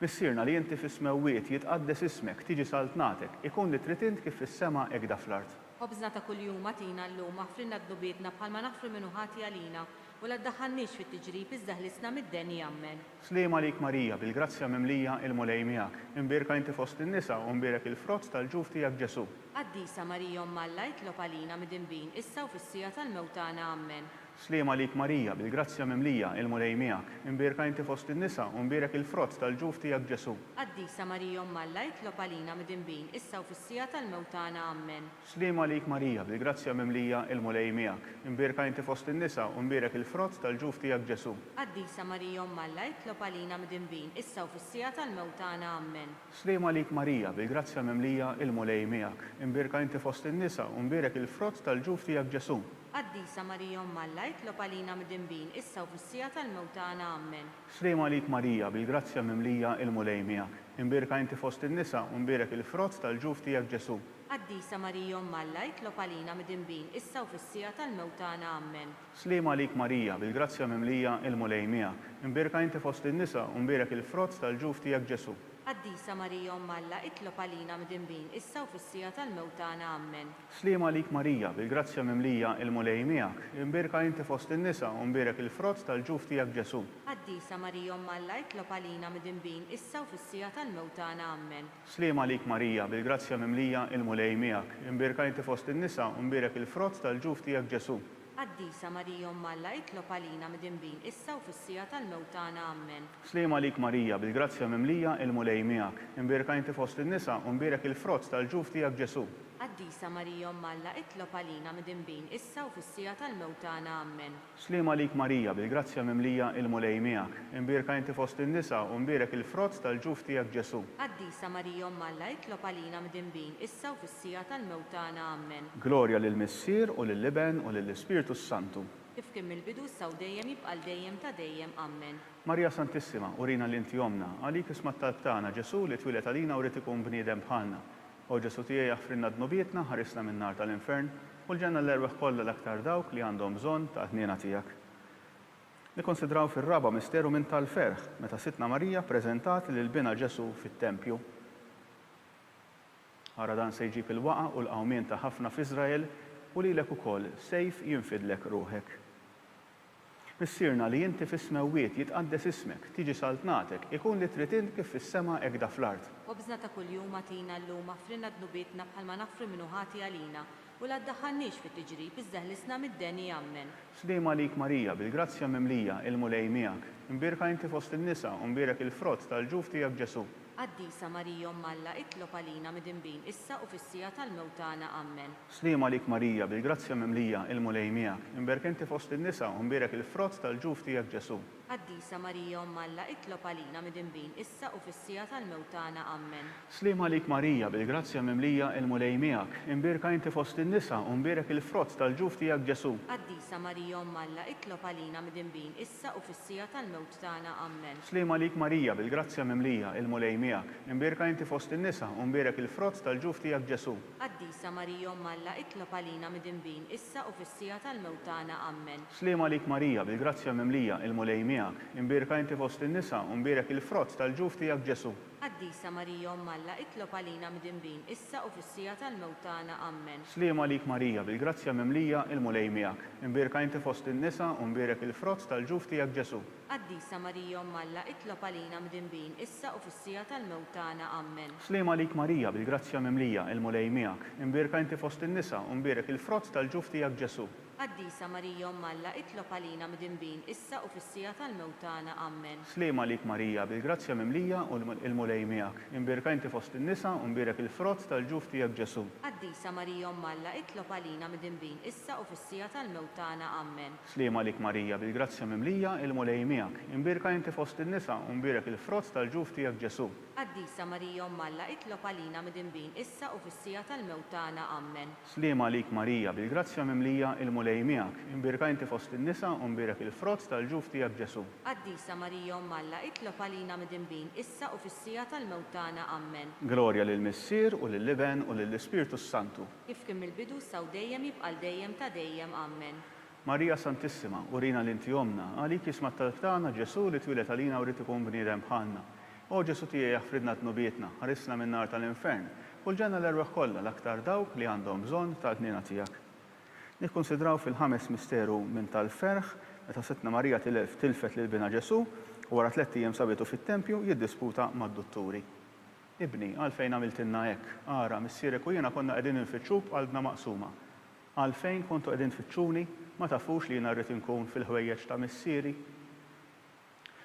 Missierna li inti fis-smewwiet jitqaddes ismek, tiġi saltnatek, ikun li trid int kif fis-sema hekk fl-art. Ħobżna ta' kuljum atina llum aħfrinna d-dubietna bħalma naħfru minnu ħati għalina u la ddaħħalniex fit-tiġrib iżda ħlisna mid-deni. Amen. Slima għalik Marija, bil-grazzja mimlija il-mulej miegħek. Imbirka inti fost in-nisa u mbirek il-frott tal-ġuf tiegħek Ġesu. Qaddisa Marija Umm Alla, itlob għalina midinbin issa u fis-sija tal-mewt tagħna. Amen. Slima għalik Marija, bil-grazzja mimlija il-mulej miegħek. Imbirka inti fost in-nisa u mbirek il-frott tal-ġuf tiegħek Ġesu. Qaddisa Marija Umm Alla, itlob għalina midinbin issa u fis-sija tal-mewt tagħna. Amen. Slima għalik Marija, bil-grazzja mimlija il-mulej miegħek. Imbirka inti fost in-nisa u mbirek il-frott tal-ġuf tiegħek Ġesu. Qaddisa Marija Umm Alla, itlob għalina midinbin issa u fis-sija tal-mewt tagħna. Amen. Slima għalik Marija, bil-grazzja mimlija il-mulej miegħek. Imbirka inti fost in-nisa u mbirek il-frott tal-ġuf tiegħek Ġesu. Qaddisa Marija Umm Alla, itlob għalina midinbin issa u fis-sija tal-mewt tagħna. Amen. Slima għalik Marija, bil-grazzja mimlija il-mulej miegħek. Imbirka inti fost in-nisa u mbirek il-frott tal-ġuf tiegħek Ġesu. Qaddisa Marija Umm Alla, itlob għalina midinbin issa u fis-sija tal-mewt tagħna. Amen. Slima għalik Marija, bil-grazzja mimlija il-mulej miegħek. Imbirka inti fost in-nisa u mbirek il-frott tal-ġuf tiegħek Ġesu. Qaddisa Marija Umm Alla, itlob għalina midinbin issa u fis-sija tal-mewt tagħna. Amen. Slima għalik Marija, bil-grazzja mimlija il-mulej miegħek. Imbirka inti fost in-nisa u mbirek il-frott tal-ġuf tiegħek Ġesu. Qaddisa Marija Umm Alla, itlob għalina midinbin issa u fis-sija tal-mewt tagħna. Amen. Slima għalik Marija, bil-grazzja mimlija il-mulej miegħek. Imbirka inti fost in-nisa u mbirek il-frott tal-ġuf tiegħek Ġesu. Qaddisa Marija Umm Alla, itlob għalina midinbin issa u fis-sija tal-mewt tagħna. Amen. Slima għalik Marija, bil-grazzja mimlija il-mulej miegħek. Imbirka inti fost in-nisa u mbirek il-frott tal-ġuf tiegħek Ġesu. Qaddisa Marija Umm Alla, itlob għalina midinbin issa u fis-sija tal-mewt tagħna. Amen. Slima għalik Marija, bil-grazzja mimlija il-mulej miegħek. Imbirka inti fost in-nisa u mbirek il-frott tal-ġuf tiegħek Ġesu. Qaddisa Marija Umm Alla, itlob għalina midinbin issa u fis-sija tal-mewt tagħna. Amen. Glorja lill-Missier u lill-Liben u lill-Ispirtu Santu. Kif kien mill-bidu saw dejjem jibqal dejjem ta' dejjem. Amen. Marija Santissima, urina l-intjomna, għalik ismat tal-tana Ġesu li twilet għalina u rrit ikun bniedem bħalna. O Ġesu tiegħi jaħfrinna d-nubietna ħarisna minn nar tal-infern u l-ġenna l-erbeħ kollha l-aktar dawk li għandhom bżonn ta' ħniena tiegħek. Nikkonsidraw fir-raba misteru minn tal-ferħ meta Sitna Marija ppreżentat lil bina Ġesu fit-Tempju. Ara dan se jġib il-waqa u l-qawmien ta' ħafna f'Iżrael u lilek ukoll sejf jinfidlek ruħek. Missierna li inti fis-smewwiet jitqaddes ismek, tiġi saltnatek, ikun li trid int kif fis-sema hekk fl-art. Ħobżna ta' kuljum atina llum aħfrinna d-dubietna bħalma naħfru minnu ħati għalina u la ddaħħalniex fit-tiġrib iżda ħlisna mid-deni. Amen. Slima għalik Marija, bil-grazzja mimlija il-mulej miegħek. Imbirka inti fost in-nisa u mbirek il-frott tal-ġuf tiegħek Ġesu. Qaddisa Marija Umm Alla, itlob għalina midinbin issa u fis-sija tal-mewt tagħna. Amen. Slima għalik Marija, bil-grazzja mimlija il-mulej miegħek. Imbirka inti fost in-nisa u mbirek il-frott tal-ġuf tiegħek Ġesu. Qaddisa Marija Umm Alla, itlob għalina midinbin issa u fis-sija tal-mewt tagħna. Amen. Slima għalik Marija, bil-grazzja mimlija il-mulej miegħek. Imbirka inti fost in-nisa u mbirek il-frott tal-ġuf tiegħek Ġesu. Qaddisa Marija Umm Alla, itlob għalina midinbin issa u fis-sija tal-mewt tagħna. Amen. Slima għalik Marija, bil-grazzja mimlija il-mulej miegħek. miegħek. Imbierka inti fost in-nisa u mbierek il-frott tal-ġuf tiegħek Ġesu. Qaddisa Marija Umm Alla, itlob għalina mid-dinbin, issa u fis-sija tal-mewt tagħna. Amen. Slima lik Marija, bil-grazzja mimlija il-mulej miegħek. Imbierka inti fost in-nisa u mbierek il-frott tal-ġuf tiegħek Ġesu. Qaddisa Marija Umm Alla, itlob għalina mid-dinbin, issa u fis-sija tal-mewt tagħna. Amen. Slima lik Marija, bil-grazzja mimlija il-mulej miegħek. Imbierka inti fost in-nisa u mbierek il-frott tal-ġuf tiegħek Ġesu. Qaddisa Marija Umm Alla, itlob għalina mid-dinbin, issa u fis-sija tal-mewt tagħna. Amen. Slima lik Marija, bil-grazzja mimlija il-mulej miegħek. Imbierka inti fost in-nisa u mbierek il-frott tal-ġuf tiegħek Ġesu. Qaddisa Marija Umm Alla, itlob għalina mid-dinbin, issa u fis-sija tal-mewt tagħna. Amen. Slima lik Marija, bil-grazzja mimlija u il-mulej miegħek. Imbierka inti fost in-nisa u mbierek il-frott tal-ġuf tiegħek Ġesu. Qaddisa Marija Umm Alla, itlob għalina mid-dinbin, issa u fis-sija tal-mewt tagħna. Amen. Slima lik Marija, bil-grazzja mimlija il-mulej miegħek. Imbierka inti fost in-nisa u mbierek il-frott tal-ġuf tiegħek Ġesu. Qaddisa Marija Umm Alla, itlob għalina mid-dinbin, issa u fis-sija tal-mewt tagħna. Amen. Slima lik Marija, bil-grazzja mimlija il-mulej miegħek. Imbierka inti fost in-nisa u mbierek il-frott tal-ġuf tiegħek Ġesu. Qaddisa Marija Umm Alla, itlob għalina mid-dinbin, issa u fis-sija tal-mewt tagħna. Amen. Glorja lill-Missier u lill-Iben u lill-Ispirtu Santu. Kif kien mill-bidu saw dejjem jibqal dejjem ta' dejjem. Amen. Marija Santissima, urina l-inti omna, għalik jisma tal-ftana Ġesu li twilet għalina u rrid ikun bniedem bħalna. O Ġesu tiegħi jaħfridna tnubietna, ħarisna minn-nar tal-infern, u l-ġenna l-erwaħ kollha l-aktar dawk li għandhom bżonn tal-ħniena tiegħek. Nikkonsidraw fil-ħames misteru minn tal-ferħ, meta Sittna Marija tilfet lil bina Ġesu u wara 3 ijiem sabitu fit-tempju jiddisputa mad-dutturi. Ibni, għalfejn għamiltilna hekk, ara missierek u jiena konna qegħdin infittxuk qalbna maqsuma. Għalfejn kontu qegħdin tfittxuni ma tafux li jiena rrid inkun fil-ħwejjeġ ta' missieri.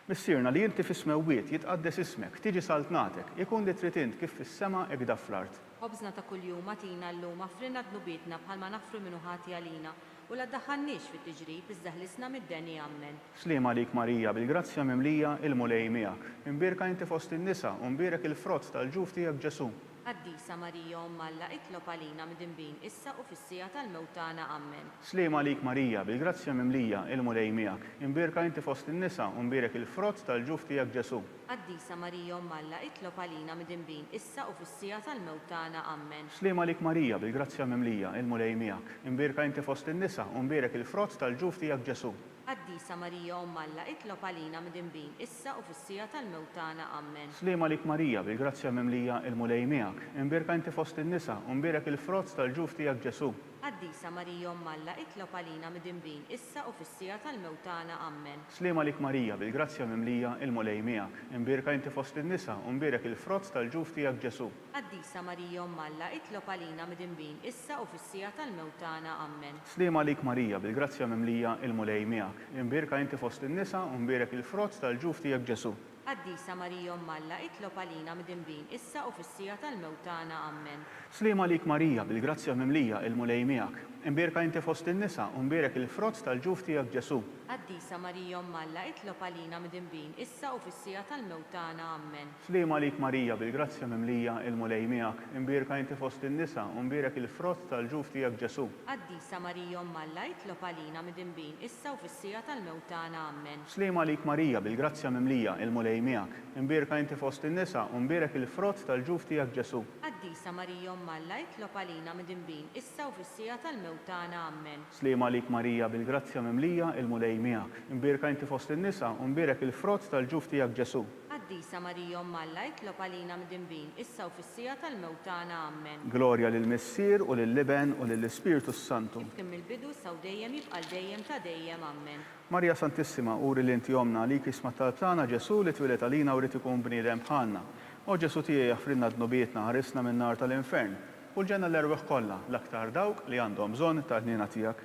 Missierna li inti fis-smewwiet jitqaddes ismek, tiġi saltnatek, ikun li trid int kif fis-sema hekk fl-art. Ħobżna ta' kuljum atina llum affrinna dnubietna bħalma nafru minnu ħati għalina u la ddaħħalniex fit-tiġrib iżda ħlisna mid-deni. Amen. Slima lik Marija, bil-grazzja mimlija il-mulej miegħek. Imbierka inti fost in-nisa u mbierek il-frott tal-ġuf tiegħek Ġesu. Qaddisa Marija Umm Alla, itlob għalina mid-dinbin, issa u fis-sija tal-mewt tagħna. Amen. Slima lik Marija, bil-grazzja mimlija il-mulej miegħek. Imbierka inti fost in-nisa u mbierek il-frott tal-ġuf tiegħek Ġesu. Qaddisa Marija Umm Alla, itlob għalina mid-dinbin, issa u fis-sija tal-mewt tagħna. Amen. Slima lik Marija, bil-grazzja mimlija il-mulej miegħek. Imbierka inti fost in-nisa u mbierek il-frott tal-ġuf tiegħek Ġesu. Qaddisa Marija Umm Alla, itlob għalina mid-dinbin, issa u fis-sija tal-mewt tagħna. Amen. Slima lik Marija, bil-grazzja mimlija il-mulej miegħek. Imbierka inti fost in-nisa u mbierek il-frott tal-ġuf tiegħek Ġesu. Qaddisa Marija Umm Alla, itlob għalina mid-dinbin, issa u fis-sija tal-mewt tagħna. Amen. Slima lik Marija, bil-grazzja mimlija il-mulej miegħek. Imbierka inti fost in-nisa u mbierek il-frott tal-ġuf tiegħek Ġesu. Qaddisa Marija Umm Alla, itlob għalina mid-dinbin, issa u fis-sija tal-mewt tagħna. Amen. Slima lik Marija, bil-grazzja mimlija il-mulej miegħek. Imbierka inti fost in-nisa u mbierek il-frott tal-ġuf tiegħek Ġesu. Qaddisa Marija Umm Alla, itlob għalina mid-dinbin, issa u fis-sija tal-mewt tagħna. Amen. Slima lik Marija, bil-grazzja mimlija il-mulej miegħek. Imbierka inti fost in-nisa u mbierek il-frott tal-ġuf tiegħek Ġesu. Qaddisa Marija Umm Alla, itlob għalina mid-dinbin, issa u fis-sija tal-mewt tagħna. Amen. Slima lik Marija, bil-grazzja mimlija il-mulej miegħek. Imbierka inti fost in-nisa u mbierek il-frott tal-ġuf tiegħek Ġesu. Qaddisa Marija Umm Alla, itlob għalina mid-dinbin, issa u fis-sija tal-mewt tagħna. Amen. Slima lik Marija, bil-grazzja mimlija il-mulej miegħek. Imbierka inti fost in-nisa u mbierek il-frott tal-ġuf tiegħek Ġesu. Qaddisa Marija Umm Alla, itlob għalina mid-dinbin, issa u fis-sija tal-mewt tagħna. Amen. Slima lik Marija, bil-grazzja mimlija il-mulej miegħek. Imbierka inti fost in-nisa u mbierek il-frott tal-ġuf tiegħek Ġesu. Qaddisa Marija Umm Alla, itlob għalina mid-dinbin, issa u fis-sija tal-mewt tagħna. Amen. Glorja lill-Missier u lill-Iben u lill-Ispirtu Santu. Kif kien mill-bidu saw dejjem jibqal dejjem ta' dejjem. Amen. Marija Santissima, uri li inti omna għalik jisma tal-tana Ġesu li twilet għalina u rrid ikun bniedem bħalna. O Ġesu tiegħi jaħfridna dnubietna, ħarisna minn-nar tal-infern u l-ġenna l-erwaħ kollha l-aktar dawk li għandhom bżonn tal-ħniena tiegħek.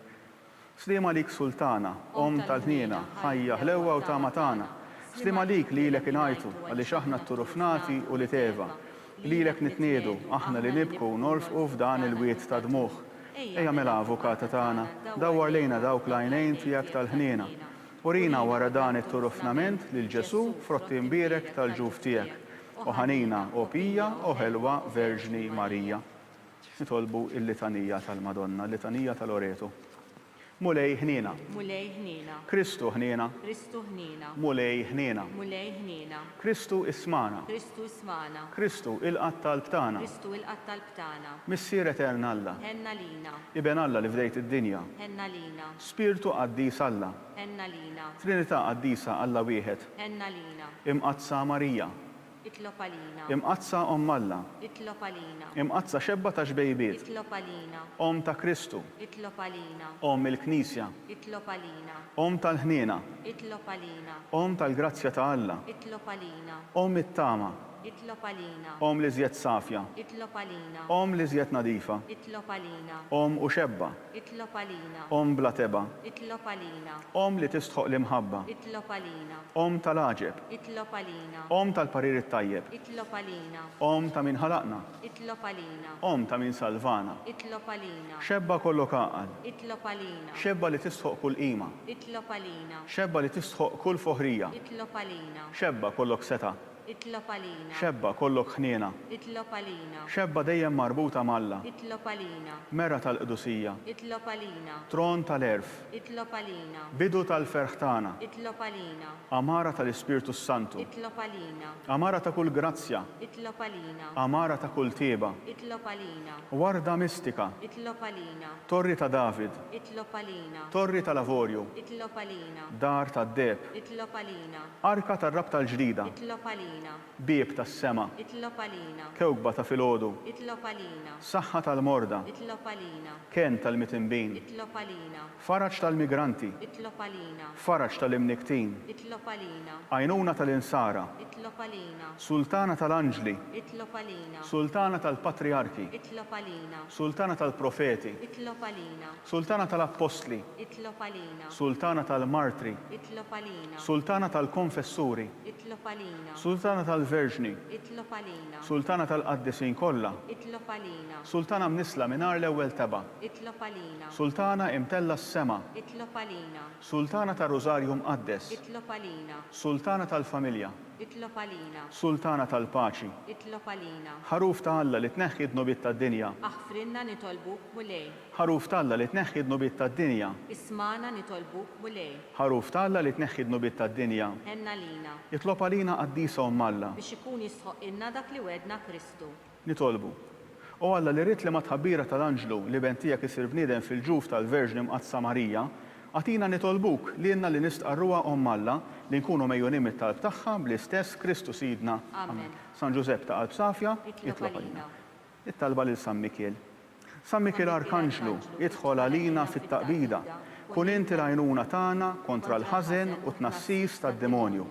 Slima lik Sultana, Om tal-ħniena, ħajja ħlewwa u tama tagħna. Slima lik li lek ingħajtu għaliex aħna t-turufnati u li teva. Lilek nitniedu aħna li nibku norfqu f'dan il-wiet ta' dmuħ. Ejja mela avukata tagħna, dawwar lejna dawk l-għajnejn tiegħek tal-ħniena. Urina wara dan it-turufnament lil Ġesu frotti mbierek tal-ġuf tiegħek. O ħanina o pija o ħelwa Verġni Marija. Nitolbu il-litanija tal-Madonna, il-litanija tal-Oretu. mulej ħniena. mulej ħnina, Kristu ħniena, Kristu ħnina, mulej ħniena. mulej ħnina, Kristu ismana, Kristu ismana, Kristu il-qatt tal-btana, Kristu il-qatt tal-btana, missier eterna Alla, ħenna lina, iben Alla li fdejt id-dinja, ħenna lina, Spiritu qaddis Alla, ħenna lina, Trinità qaddisa Alla wieħed, ħenna lina, imqazza Marija, itlob għalina, imqazza Omm Alla, itlob għalina, imqazza xebba ta' xbejbiet, itlob għalina, Om ta' Kristu, itlob għalina, Om il-Knisja, itlob għalina, Om tal-ħniena, itlob għalina, Om tal-grazzja ta' Alla, itlob għalina, Om it-tama, itlob għalina, Om li żjed safja, itlob għalina, Om li żjed nadifa, itlob għalina, Om u xebba, itlob għalina, Om bla teba, itlob għalina, Om li tistħoq l-imħabba, itlob għalina, Om tal-aġeb, itlob għalina, Om tal-parir it-tajjeb, itlob għalina, Om ta' min ħalaqna, itlob għalina, Om ta' min salvana, itlob għalina, xebba kollok aqal, itlob għalina, xebba li tistħoq kull qima, itlob għalina, xebba li tistħoq kull foħrija, itlob għalina, xebba kollok seta, itlob għalina, xebba kollok ħniena, itlob għalina, xebba dejjem marbuta malla, itlob għalina, mera tal-qdusija, itlob għalina, tron tal-erf, itlob għalina, bidu tal-ferħ tagħna, itlob għalina, amara tal-Ispirtu Santu, itlob għalina, amara ta' kull grazzja, itlob għalina, amara ta' kull tieba, itlob għalina, warda mistika, itlob għalina, torri ta' David, itlob għalina, torri tal-avorju, itlob għalina, dar tad-deb, itlob għalina, arka tar-rab tal-ġdida, itlob għalina, bieb tas-sema, itlob għalina, kewkba ta' filgħodu, itlob għalina, saħħa tal-morda, itlob għalina, ken tal-mitinbin, itlob għalina, faraġ tal-migranti, itlob għalina, faraġ tal-imniktin, itlob għalina, għajnuna tal-insara, itlob għalina, sultana tal-anġli, itlob għalina, sultana tal-patriarki, itlob għalina, sultana tal-profeti, itlob għalina, sultana tal-apostli, itlob għalina, sultana tal-martri, itlob għalina, sultana tal-konfessuri, itlob għalina, sultana tal-verġni, itlob għalina, sultana tal-qaddisin kollha, itlob għalina, sultana mnisla minar l-ewwel teba, itlob għalina, sultana imtella s-sema, itlob għalina, sultana tal-Rożarju mqaddes, itlob għalina, sultana tal-familja, itlob għalina, sultana tal-paċi, itlob għalina, ħaruf ta' Alla li tneħħi d-nobit tad-dinja, aħfrinna nitolbuk mulej, ħaruf ta' Alla li tneħħi d-nobit tad-dinja, ismana nitolbuk mulej, ħaruf ta' Alla li tneħħi d-nobit tad-dinja, ħenna lina, jitlob għalina qaddisa Omm Alla, biex ikun jisħoq inna dak li wedna Kristu. nitolbu. O Alla li rrit li ma tħabbira tal-anġlu li bentijak isir bniedem fil-ġuf tal-Verġni mqazza Marija, għatina nitolbuk li jenna li nistqarruha Omm Alla li nkunu mejjunin mit-talb tagħha bl-istess Kristu Sidna. Amen. San Ġusepp ta' qalb safja, Itlob jitlob għalina. għalina. It-talba lil San Mikiel. San Mikiel Arkanġlu, idħol għalina fit-taqbida. Kun inti l-għajnuna tagħna kontra l-ħażen u tnassis tad-demonju.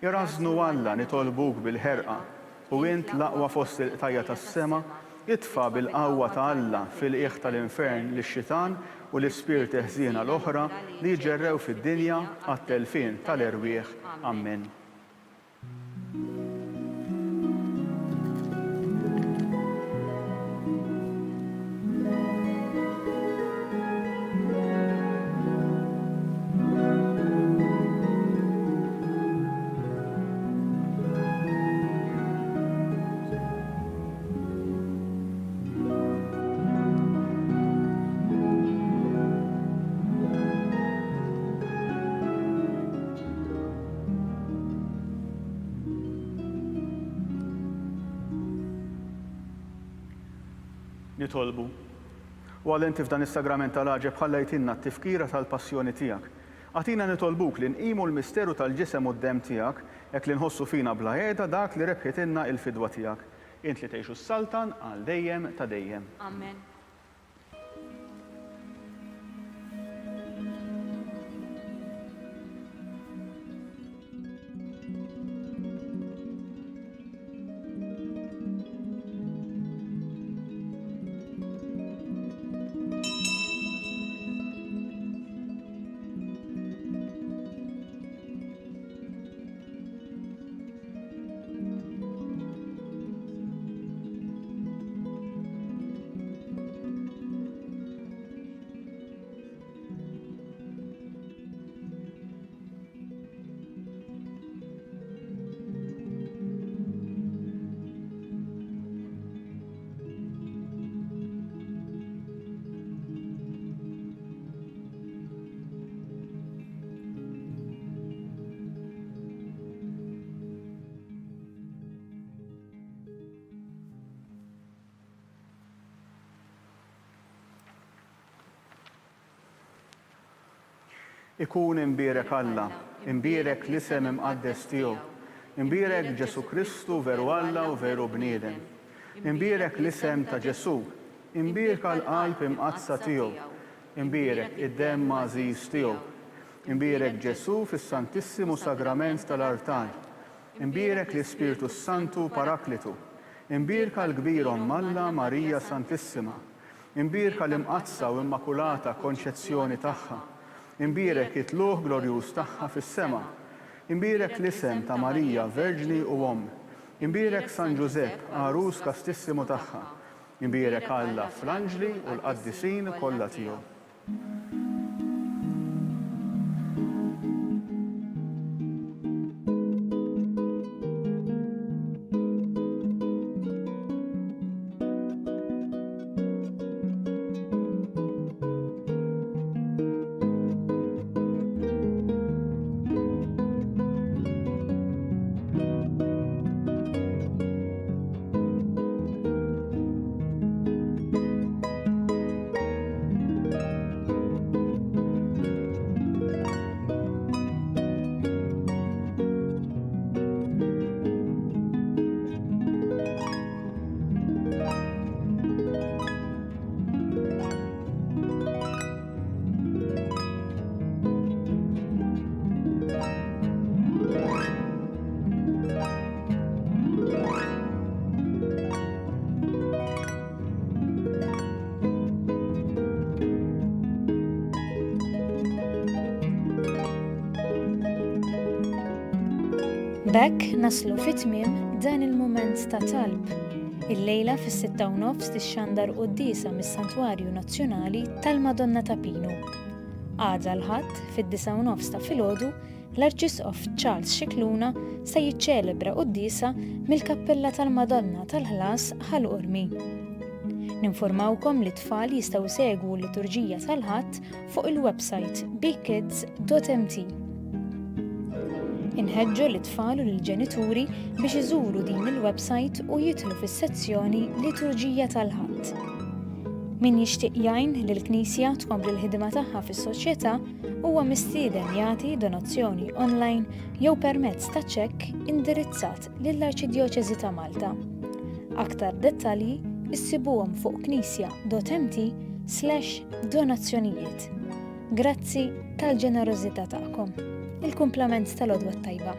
Jarażnu Alla nitolbuk bil-ħerqa u int laqwa fost il-qtajja tas-sema, jitfa bil-qawwa ta' Alla fil-qiegħ tal-infern lix-xitan u l-ispirti ħżiena l-oħra li jġerrew fid-dinja għat-telfin tal-erwieħ. Amen. Nitolbu. U għal inti f'dan is-sagrament tal-aġeb ħallejtinna t-tifkira tal-passjoni tiegħek. Għatina nitolbuk li nqimu l-misteru tal-ġisem u d-dem tiegħek hekk li nħossu fina bla qiegħda dak li rebħitilna il-fidwa tiegħek. Int li tgħixu s-saltan għal dejjem ta' dejjem. Amen. Ikun imbierek Alla, imbierek l-isem imqaddes tiegħu, imbierek Ġesu Kristu veru Alla u veru bniedem. Imbierek l-isem ta' Ġesu, imbierek l-qalb imqazza tiegħu, imbierek id-demm għażiż tiegħu, imbierek Ġesu fis-Santissimu Sagrament tal-Artar, imbierek l-Ispirtu Santu Paraklitu, imbierek l-kbir Omm Alla Marija Santissima, imbierek l-imqazza u immakulata konċezzjoni tagħha, imbierek it-tluħ glorjuż tagħha fis-sema, imbierek l-isem ta' Marija Verġni u Omm, imbierek San Ġusepp Arus Kastissimu tagħha, imbierek Alla fl-anġli u l-qaddisin kollha tiegħu. B'hekk naslu fit-tmiem dan il-mument ta' talb. Il-lejla fis-6:30 tixxandar qudiesa mis-Santwarju Nazzjonali tal-Madonna ta' Pinu. Għada l-ħadd fid-9:30 ta' filgħodu l-Arċisqof Charles Scicluna se jiċċelebra qudiesa mill-Kappella tal-Madonna tal-Ħlas ħal-Qormi. Ninformawkom li t-tfal jistgħu segwu l-liturġija tal-ħadd fuq il-website bkids.mt. Inħeġġu l-tfal u l-ġenituri biex iżuru din il-website u jidħlu fis-sezzjoni Liturġija tal-Ħadd. Min jixtieq jgħin li l-Knisja tkompli l-ħidma tagħha fis-soċjetà huwa mistieden jagħti donazzjoni online jew permezz ta' ċekk indirizzat lill-Arċidjoċeżi ta' Malta. Aktar dettalji issibuhom fuq knisja.mt/donazzjonijiet. Grazzi tal-ġenerożità tagħkom. Il-kumplament tal-għodwa tajba.